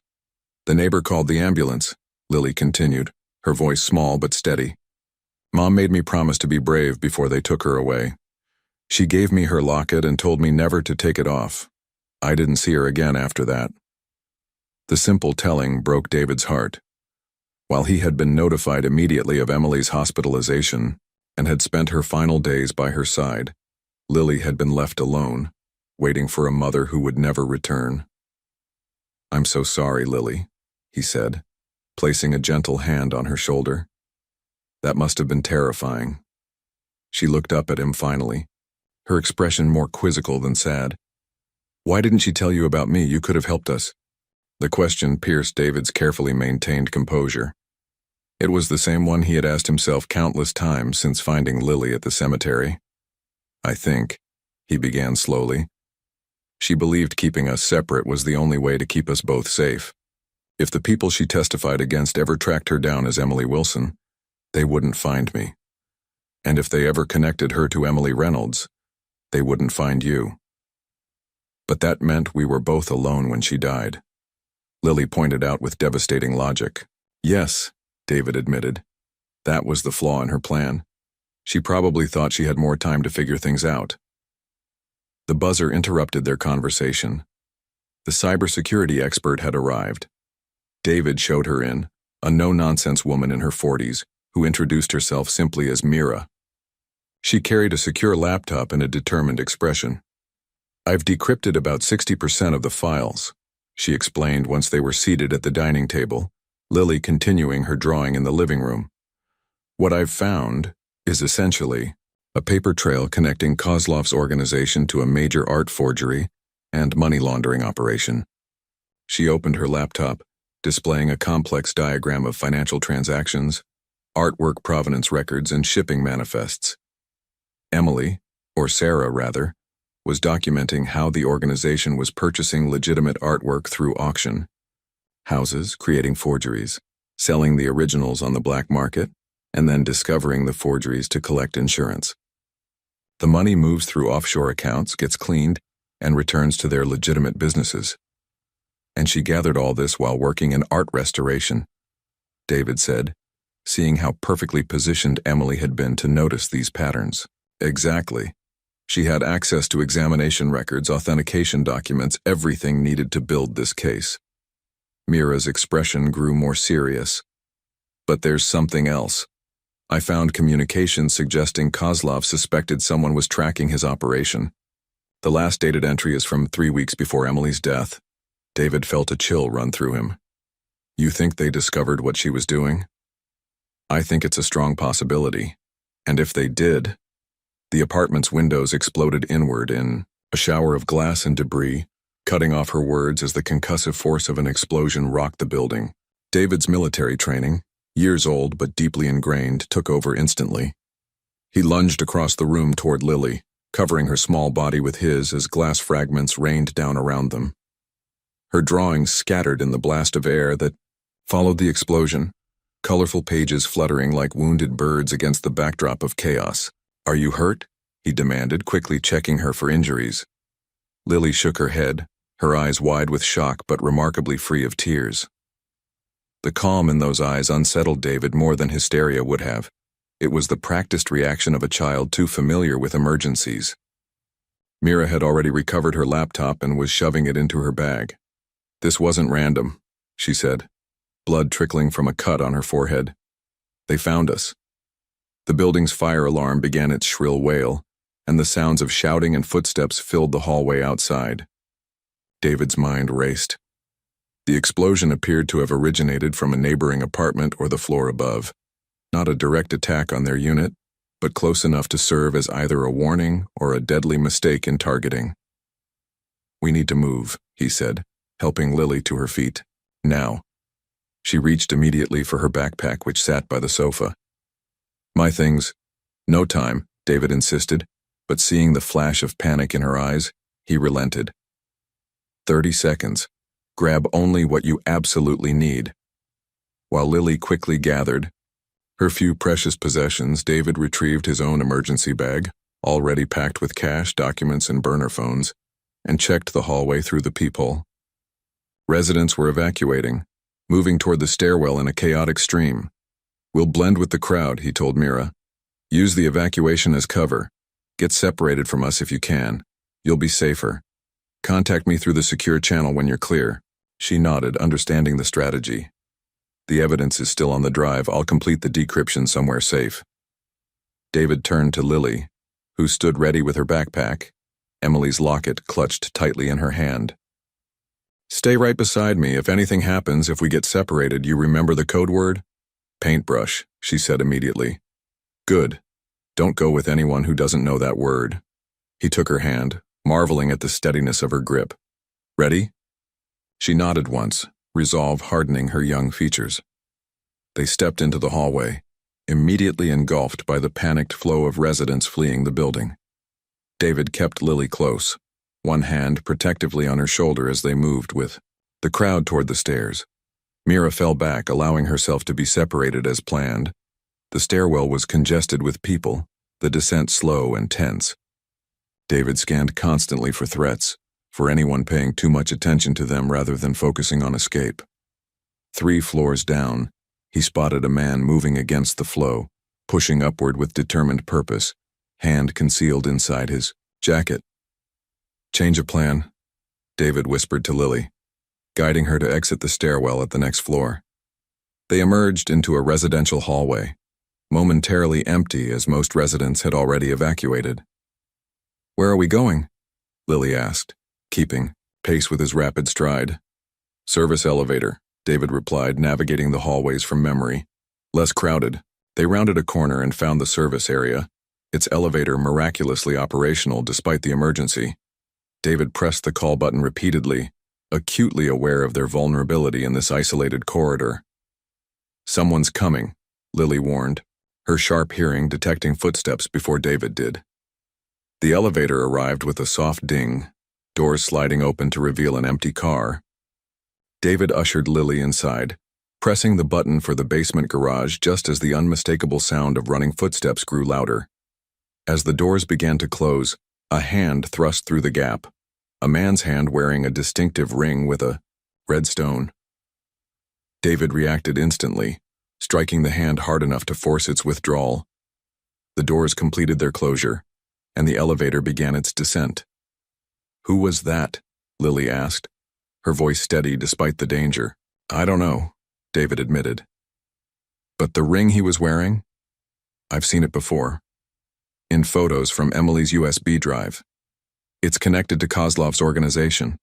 The neighbor called the ambulance, Lily continued, her voice small but steady. Mom made me promise to be brave before they took her away. She gave me her locket and told me never to take it off. I didn't see her again after that. The simple telling broke David's heart. While he had been notified immediately of Emily's hospitalization and had spent her final days by her side, Lily had been left alone, waiting for a mother who would never return. I'm so sorry, Lily, he said, placing a gentle hand on her shoulder. That must have been terrifying. She looked up at him finally, her expression more quizzical than sad. Why didn't she tell you about me? You could have helped us. The question pierced David's carefully maintained composure. It was the same one he had asked himself countless times since finding Lily at the cemetery. I think, he began slowly. She believed keeping us separate was the only way to keep us both safe. If the people she testified against ever tracked her down as Emily Wilson, they wouldn't find me. And if they ever connected her to Emily Reynolds, they wouldn't find you. But that meant we were both alone when she died. Lily pointed out with devastating logic. Yes, David admitted. That was the flaw in her plan. She probably thought she had more time to figure things out. The buzzer interrupted their conversation. The cybersecurity expert had arrived. David showed her in, a no-nonsense woman in her 40s, who introduced herself simply as Mira. She carried a secure laptop and a determined expression. I've decrypted about 60% of the files, she explained once they were seated at the dining table, Lily continuing her drawing in the living room. What I've found is essentially a paper trail connecting Kozlov's organization to a major art forgery and money laundering operation. She opened her laptop, displaying a complex diagram of financial transactions, artwork provenance records, and shipping manifests. Emily, or Sarah rather, was documenting how the organization was purchasing legitimate artwork through auction houses, creating forgeries, selling the originals on the black market, and then discovering the forgeries to collect insurance. The money moves through offshore accounts, gets cleaned, and returns to their legitimate businesses. And she gathered all this while working in art restoration, David said, seeing how perfectly positioned Emily had been to notice these patterns. Exactly. She had access to examination records, authentication documents, everything needed to build this case. Mira's expression grew more serious. But there's something else. I found communications suggesting Kozlov suspected someone was tracking his operation. The last dated entry is from 3 weeks before Emily's death. David felt a chill run through him. You think they discovered what she was doing? I think it's a strong possibility. And if they did, the apartment's windows exploded inward in a shower of glass and debris, cutting off her words as the concussive force of an explosion rocked the building. David's military training, years old but deeply ingrained, took over instantly. He lunged across the room toward Lily, covering her small body with his as glass fragments rained down around them. Her drawings scattered in the blast of air that followed the explosion, colorful pages fluttering like wounded birds against the backdrop of chaos. Are you hurt? He demanded, quickly checking her for injuries. Lily shook her head, her eyes wide with shock but remarkably free of tears. The calm in those eyes unsettled David more than hysteria would have. It was the practiced reaction of a child too familiar with emergencies. Mira had already recovered her laptop and was shoving it into her bag. This wasn't random, she said, blood trickling from a cut on her forehead. They found us. The building's fire alarm began its shrill wail, and the sounds of shouting and footsteps filled the hallway outside. David's mind raced. The explosion appeared to have originated from a neighboring apartment or the floor above. Not a direct attack on their unit, but close enough to serve as either a warning or a deadly mistake in targeting. We need to move, he said, helping Lily to her feet. Now. She reached immediately for her backpack, which sat by the sofa. My things. No time, David insisted, but seeing the flash of panic in her eyes, he relented. 30 seconds. Grab only what you absolutely need. While Lily quickly gathered her few precious possessions, David retrieved his own emergency bag, already packed with cash, documents, and burner phones, and checked the hallway through the peephole. Residents were evacuating, moving toward the stairwell in a chaotic stream. We'll blend with the crowd, he told Mira. Use the evacuation as cover. Get separated from us if you can. You'll be safer. Contact me through the secure channel when you're clear. She nodded, understanding the strategy. The evidence is still on the drive. I'll complete the decryption somewhere safe. David turned to Lily, who stood ready with her backpack, Emily's locket clutched tightly in her hand. Stay right beside me. If anything happens, if we get separated, you remember the code word? Paintbrush, she said immediately. Good. Don't go with anyone who doesn't know that word. He took her hand, marveling at the steadiness of her grip. Ready? She nodded once, resolve hardening her young features. They stepped into the hallway, immediately engulfed by the panicked flow of residents fleeing the building. David kept Lily close, one hand protectively on her shoulder as they moved with the crowd toward the stairs. Mira fell back, allowing herself to be separated as planned. The stairwell was congested with people, the descent slow and tense. David scanned constantly for threats, for anyone paying too much attention to them rather than focusing on escape. 3 floors down, he spotted a man moving against the flow, pushing upward with determined purpose, hand concealed inside his jacket. Change of plan, David whispered to Lily, guiding her to exit the stairwell at the next floor. They emerged into a residential hallway, momentarily empty as most residents had already evacuated. Where are we going? Lily asked, keeping pace with his rapid stride. Service elevator, David replied, navigating the hallways from memory. Less crowded. They rounded a corner and found the service area, its elevator miraculously operational despite the emergency. David pressed the call button repeatedly, acutely aware of their vulnerability in this isolated corridor. "Someone's coming," Lily warned, her sharp hearing detecting footsteps before David did. The elevator arrived with a soft ding, doors sliding open to reveal an empty car. David ushered Lily inside, pressing the button for the basement garage just as the unmistakable sound of running footsteps grew louder. As the doors began to close, a hand thrust through the gap, a man's hand wearing a distinctive ring with a red stone. David reacted instantly, striking the hand hard enough to force its withdrawal. The doors completed their closure, and the elevator began its descent. "Who was that?" Lily asked, her voice steady despite the danger. "I don't know," David admitted. "But the ring he was wearing? I've seen it before. In photos from Emily's USB drive. It's connected to Kozlov's organization."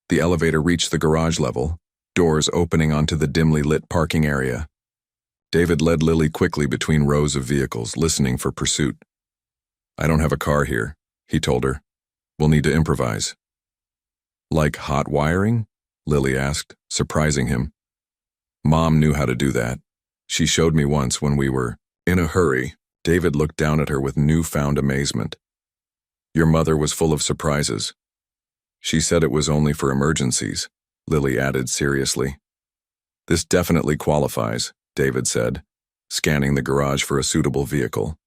The elevator reached the garage level, doors opening onto the dimly lit parking area. David led Lily quickly between rows of vehicles, listening for pursuit. "I don't have a car here," he told her. "We'll need to improvise." "Like hot wiring?" Lily asked, surprising him. "Mom knew how to do that. She showed me once when we were in a hurry." David looked down at her with newfound amazement. "Your mother was full of surprises." "She said it was only for emergencies," Lily added seriously. "This definitely qualifies," David said, scanning the garage for a suitable vehicle.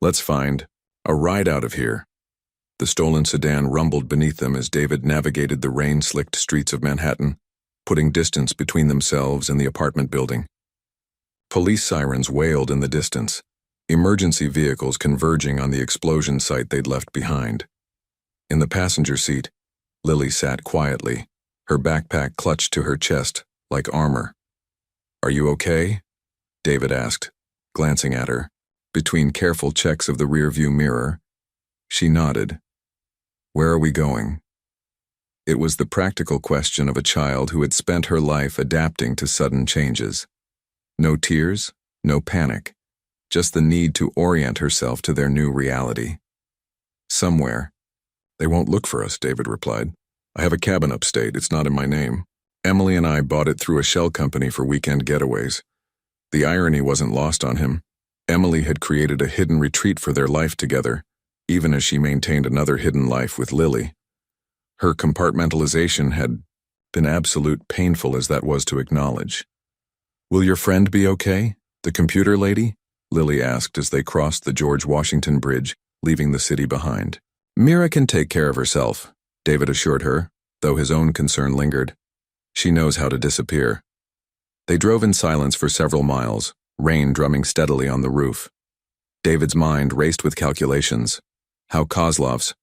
"Let's find a ride out of here." The stolen sedan rumbled beneath them as David navigated the rain-slicked streets of Manhattan, putting distance between themselves and the apartment building. Police sirens wailed in the distance, emergency vehicles converging on the explosion site they'd left behind. In the passenger seat, Lily sat quietly, her backpack clutched to her chest like armor. "Are you okay?" David asked, glancing at her. Between careful checks of the rearview mirror, she nodded. "Where are we going?" It was the practical question of a child who had spent her life adapting to sudden changes. No tears, no panic, just the need to orient herself to their new reality. "Somewhere." "They won't look for us," David replied. "I have a cabin upstate. It's not in my name. Emily and I bought it through a shell company for weekend getaways." The irony wasn't lost on him. Emily had created a hidden retreat for their life together, even as she maintained another hidden life with Lily. Her compartmentalization had been absolute, painful as that was to acknowledge. "Will your friend be okay? The computer lady?" Lily asked as they crossed the George Washington Bridge, leaving the city behind. "Mira can take care of herself," David assured her, though his own concern lingered. "She knows how to disappear." They drove in silence for several miles, rain drumming steadily on the roof. David's mind raced with calculations. How Kozlov's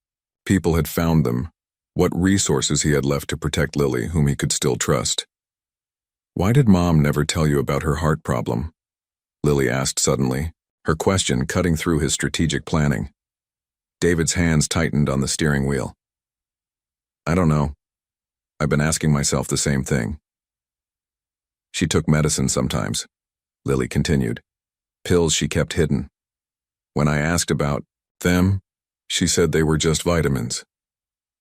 people had found them, what resources he had left to protect Lily, whom he could still trust. "Why did Mom never tell you about her heart problem?" Lily asked suddenly, her question cutting through his strategic planning. David's hands tightened on the steering wheel. "I don't know. I've been asking myself the same thing." "She took medicine sometimes," Lily continued. "Pills she kept hidden. When I asked about them, she said they were just vitamins.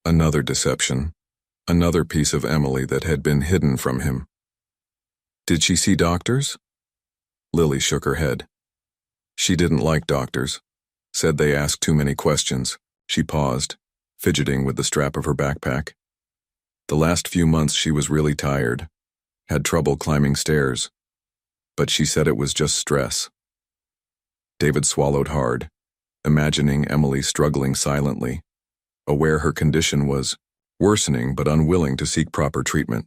Another deception, another piece of Emily that had been hidden from him." "Did she see doctors?" Lily shook her head. "She didn't like doctors. Said they asked too many questions." She paused, fidgeting with the strap of her backpack. "The last few months she was really tired, had trouble climbing stairs, but she said it was just stress." David swallowed hard, imagining Emily struggling silently, aware her condition was worsening but unwilling to seek proper treatment.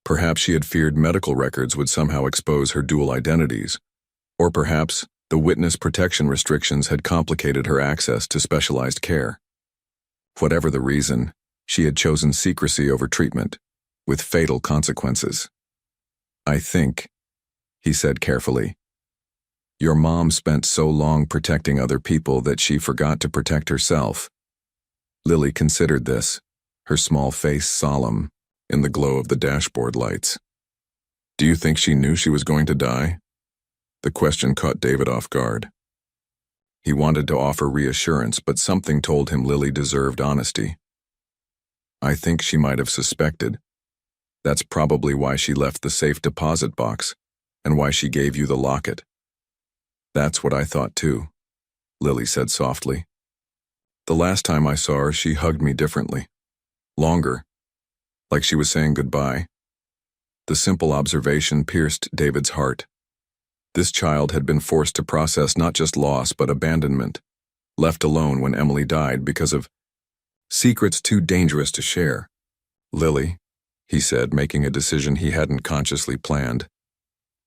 Perhaps she had feared medical records would somehow expose her dual identities, or perhaps the witness protection restrictions had complicated her access to specialized care. Whatever the reason, she had chosen secrecy over treatment, with fatal consequences. "I think," he said carefully, "your mom spent so long protecting other people that she forgot to protect herself." Lily considered this, her small face solemn in the glow of the dashboard lights. "Do you think she knew she was going to die?" The question caught David off guard. He wanted to offer reassurance, but something told him Lily deserved honesty. I think she might have suspected. That's probably why she left the safe deposit box, and why she gave you the locket. That's what I thought too, Lily said softly. The last time I saw her, she hugged me differently. Longer, like she was saying goodbye. The simple observation pierced David's heart. This child had been forced to process not just loss but abandonment, left alone when Emily died because of secrets too dangerous to share. Lily, he said, making a decision he hadn't consciously planned.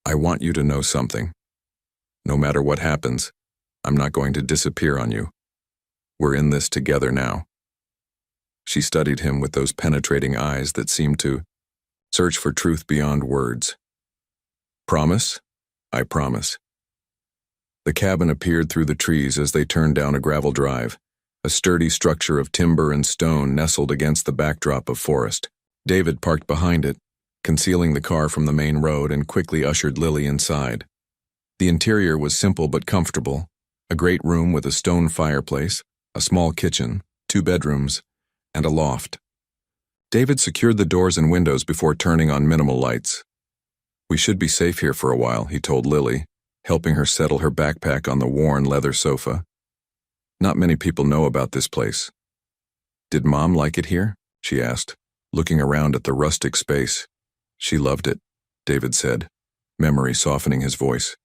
I want you to know something. No matter what happens, I'm not going to disappear on you. We're in this together now. She studied him with those penetrating eyes that seemed to search for truth beyond words. Promise? I promise. The cabin appeared through the trees as they turned down a gravel drive, a sturdy structure of timber and stone nestled against the backdrop of forest. David parked behind it, concealing the car from the main road, and quickly ushered Lily inside. The interior was simple but comfortable, a great room with a stone fireplace, a small kitchen, 2 bedrooms, and a loft. David secured the doors and windows before turning on minimal lights. We should be safe here for a while, he told Lily, helping her settle her backpack on the worn leather sofa. Not many people know about this place. Did Mom like it here? She asked, looking around at the rustic space. She loved it, David said, memory softening his voice.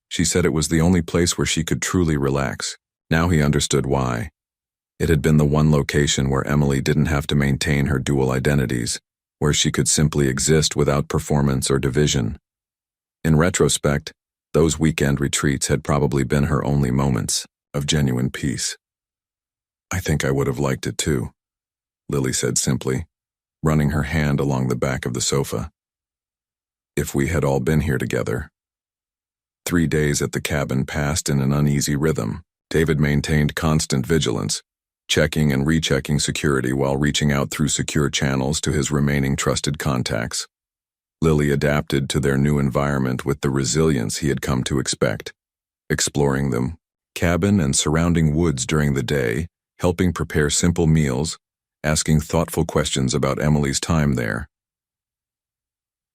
She said it was the only place where she could truly relax. Now he understood why. It had been the one location where Emily didn't have to maintain her dual identities, where she could simply exist without performance or division. In retrospect, those weekend retreats had probably been her only moments of genuine peace. I think I would have liked it too, Lily said simply, running her hand along the back of the sofa. If we had all been here together. 3 days at the cabin passed in an uneasy rhythm. David maintained constant vigilance, checking and rechecking security while reaching out through secure channels to his remaining trusted contacts. Lily adapted to their new environment with the resilience he had come to expect, exploring the cabin and surrounding woods during the day, helping prepare simple meals, asking thoughtful questions about Emily's time there.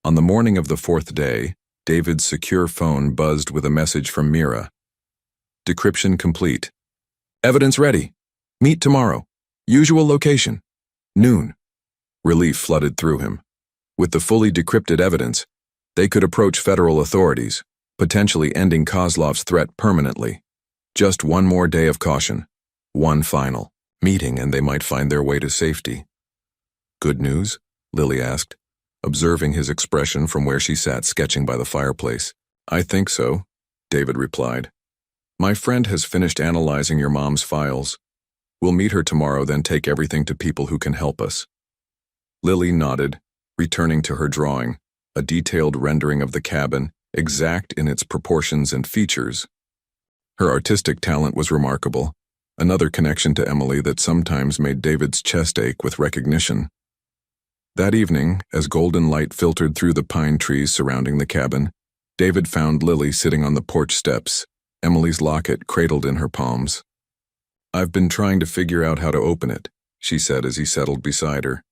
On the morning of the 4th day, David's secure phone buzzed with a message from Mira. Decryption complete. Evidence ready. Meet tomorrow. Usual location. Noon. Relief flooded through him. With the fully decrypted evidence, they could approach federal authorities, potentially ending Kozlov's threat permanently. Just one more day of caution. One final meeting, and they might find their way to safety. Good news? Lily asked, observing his expression from where she sat sketching by the fireplace. I think so, David replied. My friend has finished analyzing your mom's files. We'll meet her tomorrow, then take everything to people who can help us. Lily nodded, returning to her drawing, a detailed rendering of the cabin, exact in its proportions and features. Her artistic talent was remarkable, another connection to Emily that sometimes made David's chest ache with recognition. That evening, as golden light filtered through the pine trees surrounding the cabin, David found Lily sitting on the porch steps, Emily's locket cradled in her palms. I've been trying to figure out how to open it, she said as he settled beside her.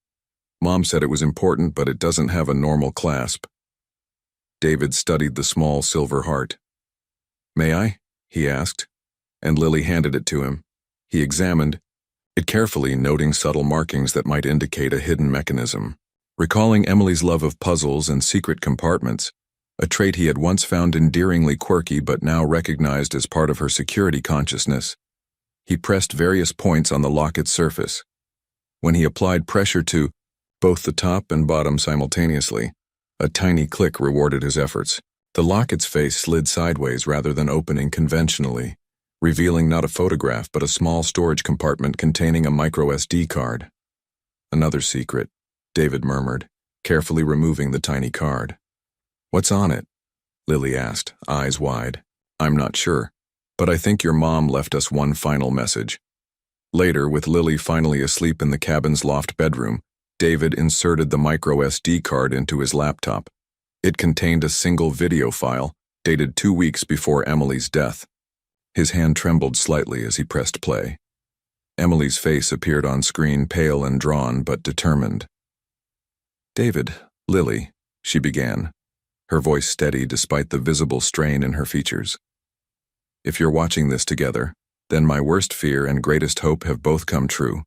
Mom said it was important, but it doesn't have a normal clasp. David studied the small silver heart. May I? He asked, and Lily handed it to him. He examined it carefully, noting subtle markings that might indicate a hidden mechanism. Recalling Emily's love of puzzles and secret compartments, a trait he had once found endearingly quirky but now recognized as part of her security consciousness, he pressed various points on the locket's surface. When he applied pressure to both the top and bottom simultaneously, a tiny click rewarded his efforts. The locket's face slid sideways rather than opening conventionally, revealing not a photograph but a small storage compartment containing a micro SD card. Another secret, David murmured, carefully removing the tiny card. What's on it? Lily asked, eyes wide. I'm not sure, but I think your mom left us one final message. Later, with Lily finally asleep in the cabin's loft bedroom, David inserted the micro SD card into his laptop. It contained a single video file, dated 2 weeks before Emily's death. His hand trembled slightly as he pressed play. Emily's face appeared on screen, pale and drawn, but determined. "David, Lily," she began, her voice steady despite the visible strain in her features. "If you're watching this together, then my worst fear and greatest hope have both come true.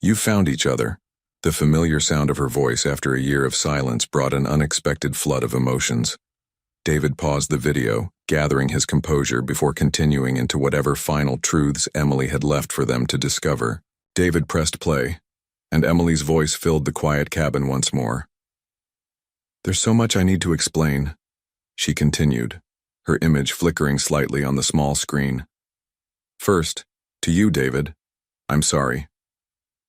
You've found each other." The familiar sound of her voice after a year of silence brought an unexpected flood of emotions. David paused the video, gathering his composure before continuing into whatever final truths Emily had left for them to discover. David pressed play, and Emily's voice filled the quiet cabin once more. "There's so much I need to explain," she continued, her image flickering slightly on the small screen. "First, to you, David, I'm sorry.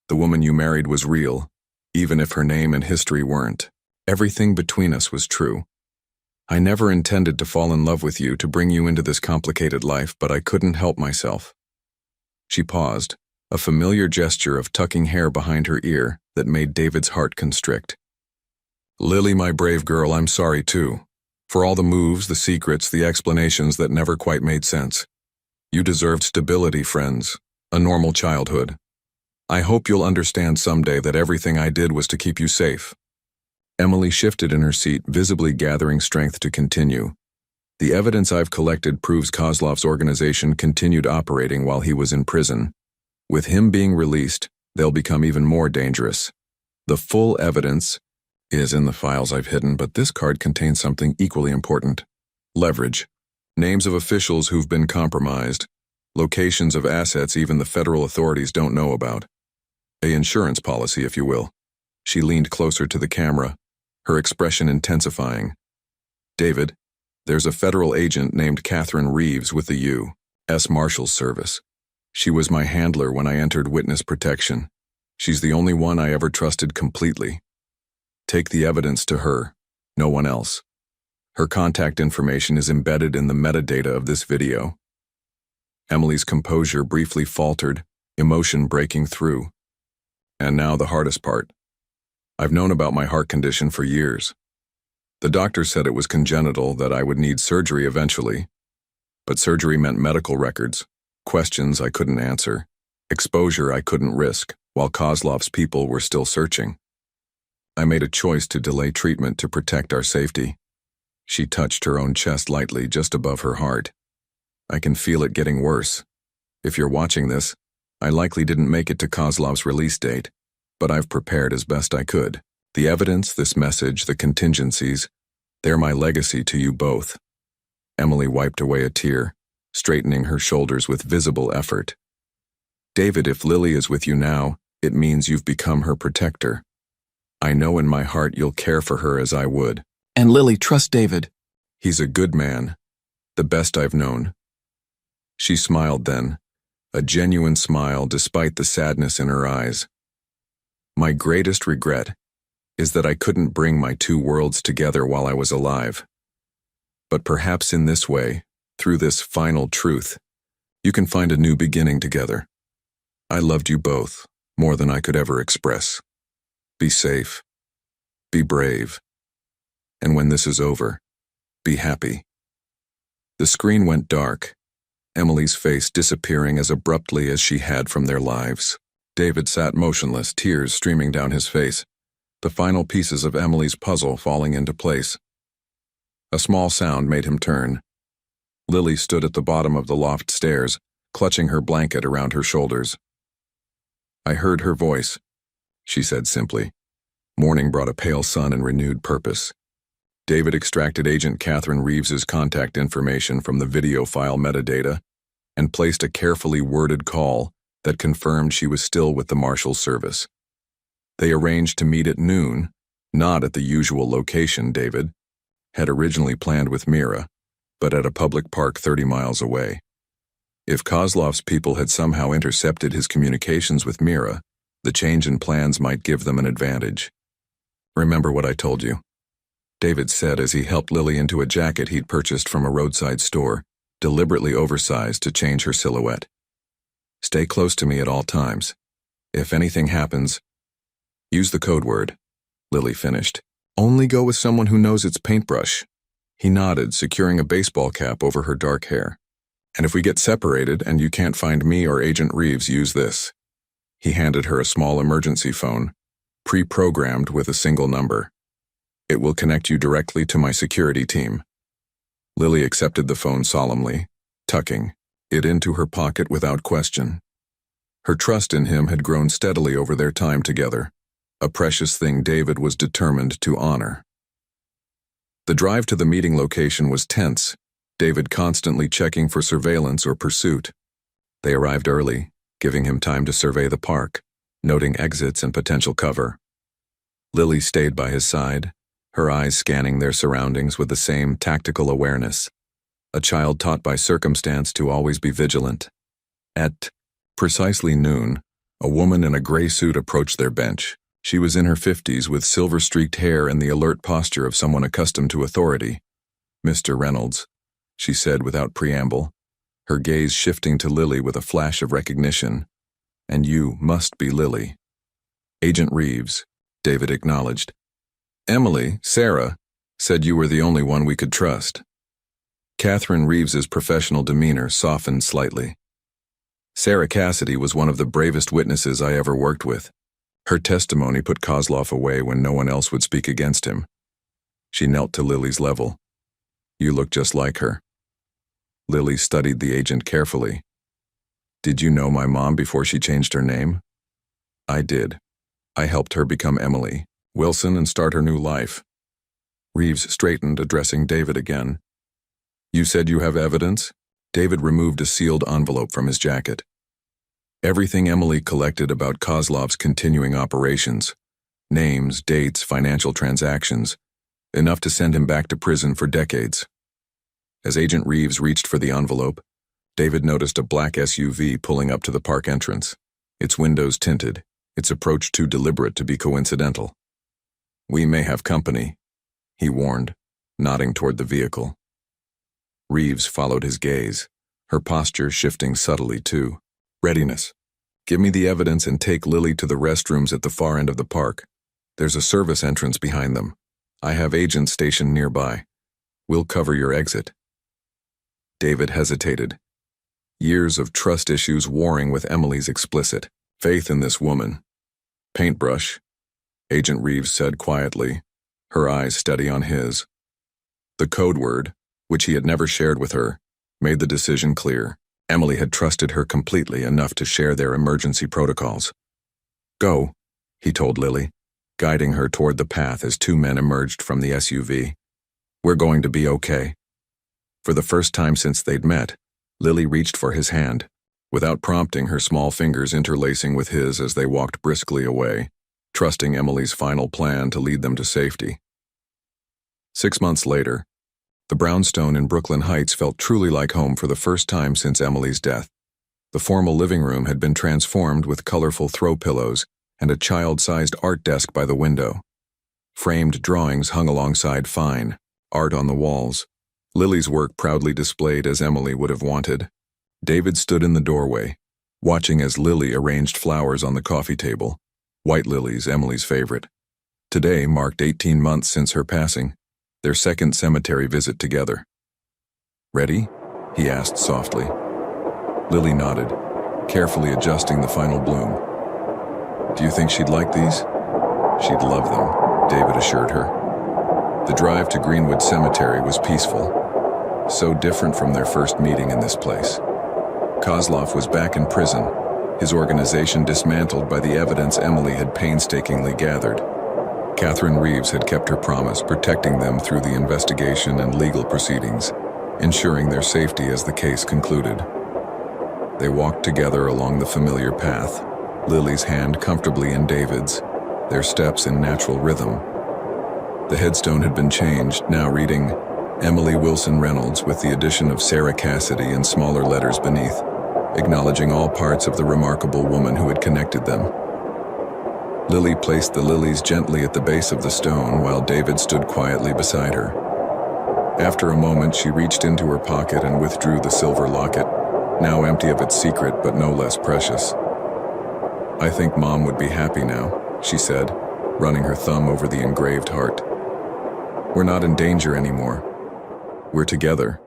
The woman you married was real, even if her name and history weren't. Everything between us was true. I never intended to fall in love with you to bring you into this complicated life, but I couldn't help myself." She paused, a familiar gesture of tucking hair behind her ear that made David's heart constrict. "Lily, my brave girl, I'm sorry too. For all the moves, the secrets, the explanations that never quite made sense. You deserved stability, friends, a normal childhood. I hope you'll understand someday that everything I did was to keep you safe." Emily shifted in her seat, visibly gathering strength to continue. "The evidence I've collected proves Kozlov's organization continued operating while he was in prison. With him being released, they'll become even more dangerous. The full evidence is in the files I've hidden, but this card contains something equally important. Leverage. Names of officials who've been compromised. Locations of assets even the federal authorities don't know about. A insurance policy, if you will." She leaned closer to the camera, her expression intensifying. "David, there's a federal agent named Catherine Reeves with the U.S. Marshals Service. She was my handler when I entered witness protection. She's the only one I ever trusted completely. Take the evidence to her, no one else. Her contact information is embedded in the metadata of this video." Emily's composure briefly faltered, emotion breaking through. "And now the hardest part. I've known about my heart condition for years. The doctor said it was congenital, that I would need surgery eventually. But surgery meant medical records, questions I couldn't answer, exposure I couldn't risk, while Kozlov's people were still searching. I made a choice to delay treatment to protect our safety." She touched her own chest lightly just above her heart. "I can feel it getting worse. If you're watching this, I likely didn't make it to Kozlov's release date, but I've prepared as best I could. The evidence, this message, the contingencies, they're my legacy to you both." Emily wiped away a tear, straightening her shoulders with visible effort. "David, if Lily is with you now, it means you've become her protector. I know in my heart you'll care for her as I would. And Lily, trust David. He's a good man, the best I've known." She smiled then, a genuine smile despite the sadness in her eyes. "My greatest regret is that I couldn't bring my two worlds together while I was alive. But perhaps in this way, through this final truth, you can find a new beginning together. I loved you both, more than I could ever express. Be safe. Be brave. And when this is over, be happy." The screen went dark, Emily's face disappearing as abruptly as she had from their lives. David sat motionless, tears streaming down his face, the final pieces of Emily's puzzle falling into place. A small sound made him turn. Lily stood at the bottom of the loft stairs, clutching her blanket around her shoulders. "I heard her voice," she said simply. Morning brought a pale sun and renewed purpose. David extracted Agent Catherine Reeves's contact information from the video file metadata and placed a carefully worded call that confirmed she was still with the Marshals Service. They arranged to meet at noon, not at the usual location David had originally planned with Mira, but at a public park 30 miles away. If Kozlov's people had somehow intercepted his communications with Mira, the change in plans might give them an advantage. "Remember what I told you," David said as he helped Lily into a jacket he'd purchased from a roadside store, deliberately oversized to change her silhouette. "Stay close to me at all times. If anything happens, use the code word," Lily finished. "Only go with someone who knows its paintbrush." He nodded, securing a baseball cap over her dark hair. And if we get separated and you can't find me or Agent Reeves, use this." He handed her a small emergency phone, pre-programmed with a single number. "It will connect you directly to my security team." Lily accepted the phone solemnly, tucking it into her pocket without question. Her trust in him had grown steadily over their time together, a precious thing David was determined to honor. The drive to the meeting location was tense, David constantly checking for surveillance or pursuit. They arrived early, giving him time to survey the park, noting exits and potential cover. Lily stayed by his side, her eyes scanning their surroundings with the same tactical awareness, a child taught by circumstance to always be vigilant. At precisely noon, a woman in a gray suit approached their bench. She was in her 50s with silver-streaked hair and the alert posture of someone accustomed to authority. "Mr. Reynolds," she said without preamble, her gaze shifting to Lily with a flash of recognition. "And you must be Lily." "Agent Reeves," David acknowledged. "Emily, Sarah, said you were the only one we could trust." Catherine Reeves's professional demeanor softened slightly. "Sarah Cassidy was one of the bravest witnesses I ever worked with. Her testimony put Kozlov away when no one else would speak against him." She knelt to Lily's level. "You look just like her." Lily studied the agent carefully. "Did you know my mom before she changed her name?" "I did. I helped her become Emily Wilson and start her new life." Reeves straightened, addressing David again. "You said you have evidence?" David removed a sealed envelope from his jacket. "Everything Emily collected about Kozlov's continuing operations. Names, dates, financial transactions. Enough to send him back to prison for decades." As Agent Reeves reached for the envelope, David noticed a black SUV pulling up to the park entrance, its windows tinted, its approach too deliberate to be coincidental. "We may have company," he warned, nodding toward the vehicle. Reeves followed his gaze, her posture shifting subtly too. "Readiness. Give me the evidence and take Lily to the restrooms at the far end of the park. There's a service entrance behind them. I have agents stationed nearby. We'll cover your exit." David hesitated. Years of trust issues warring with Emily's explicit faith in this woman. "Paintbrush," Agent Reeves said quietly, her eyes steady on his. The code word, which he had never shared with her, made the decision clear. Emily had trusted her completely enough to share their emergency protocols. "Go," he told Lily, guiding her toward the path as two men emerged from the SUV. "We're going to be okay." For the first time since they'd met, Lily reached for his hand, without prompting, her small fingers interlacing with his as they walked briskly away, trusting Emily's final plan to lead them to safety. 6 months later, the brownstone in Brooklyn Heights felt truly like home for the first time since Emily's death. The formal living room had been transformed with colorful throw pillows and a child-sized art desk by the window. Framed drawings hung alongside fine art on the walls, Lily's work proudly displayed as Emily would have wanted. David stood in the doorway, watching as Lily arranged flowers on the coffee table, white lilies, Emily's favorite. Today marked 18 months since her passing, their second cemetery visit together. "Ready?" he asked softly. Lily nodded, carefully adjusting the final bloom. "Do you think she'd like these?" "She'd love them," David assured her. The drive to Greenwood Cemetery was peaceful, so different from their first meeting in this place. Kozlov was back in prison, his organization dismantled by the evidence Emily had painstakingly gathered. Catherine Reeves had kept her promise, protecting them through the investigation and legal proceedings, ensuring their safety as the case concluded. They walked together along the familiar path, Lily's hand comfortably in David's, their steps in natural rhythm. The headstone had been changed, now reading Emily Wilson Reynolds with the addition of Sarah Cassidy in smaller letters beneath, acknowledging all parts of the remarkable woman who had connected them. Lily placed the lilies gently at the base of the stone while David stood quietly beside her. After a moment, she reached into her pocket and withdrew the silver locket, now empty of its secret but no less precious. "I think Mom would be happy now," she said, running her thumb over the engraved heart. "We're not in danger anymore. We're together."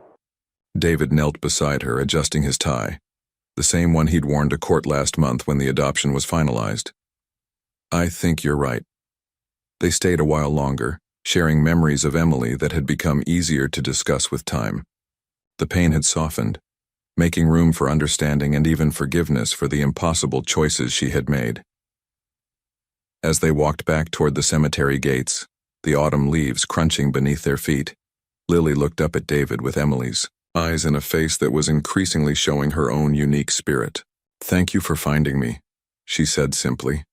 David knelt beside her, adjusting his tie, the same one he'd worn to court last month when the adoption was finalized. I think you're right. They stayed a while longer, sharing memories of Emily that had become easier to discuss with time. The pain had softened, making room for understanding and even forgiveness for the impossible choices she had made. As they walked back toward the cemetery gates, the autumn leaves crunching beneath their feet, Lily looked up at David with Emily's eyes in a face that was increasingly showing her own unique spirit. "Thank you for finding me," she said simply.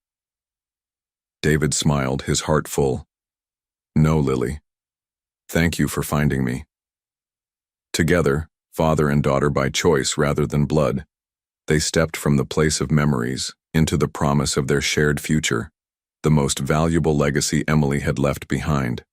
David smiled, his heart full. "No, Lily. Thank you for finding me." Together, father and daughter by choice rather than blood, they stepped from the place of memories into the promise of their shared future, the most valuable legacy Emily had left behind.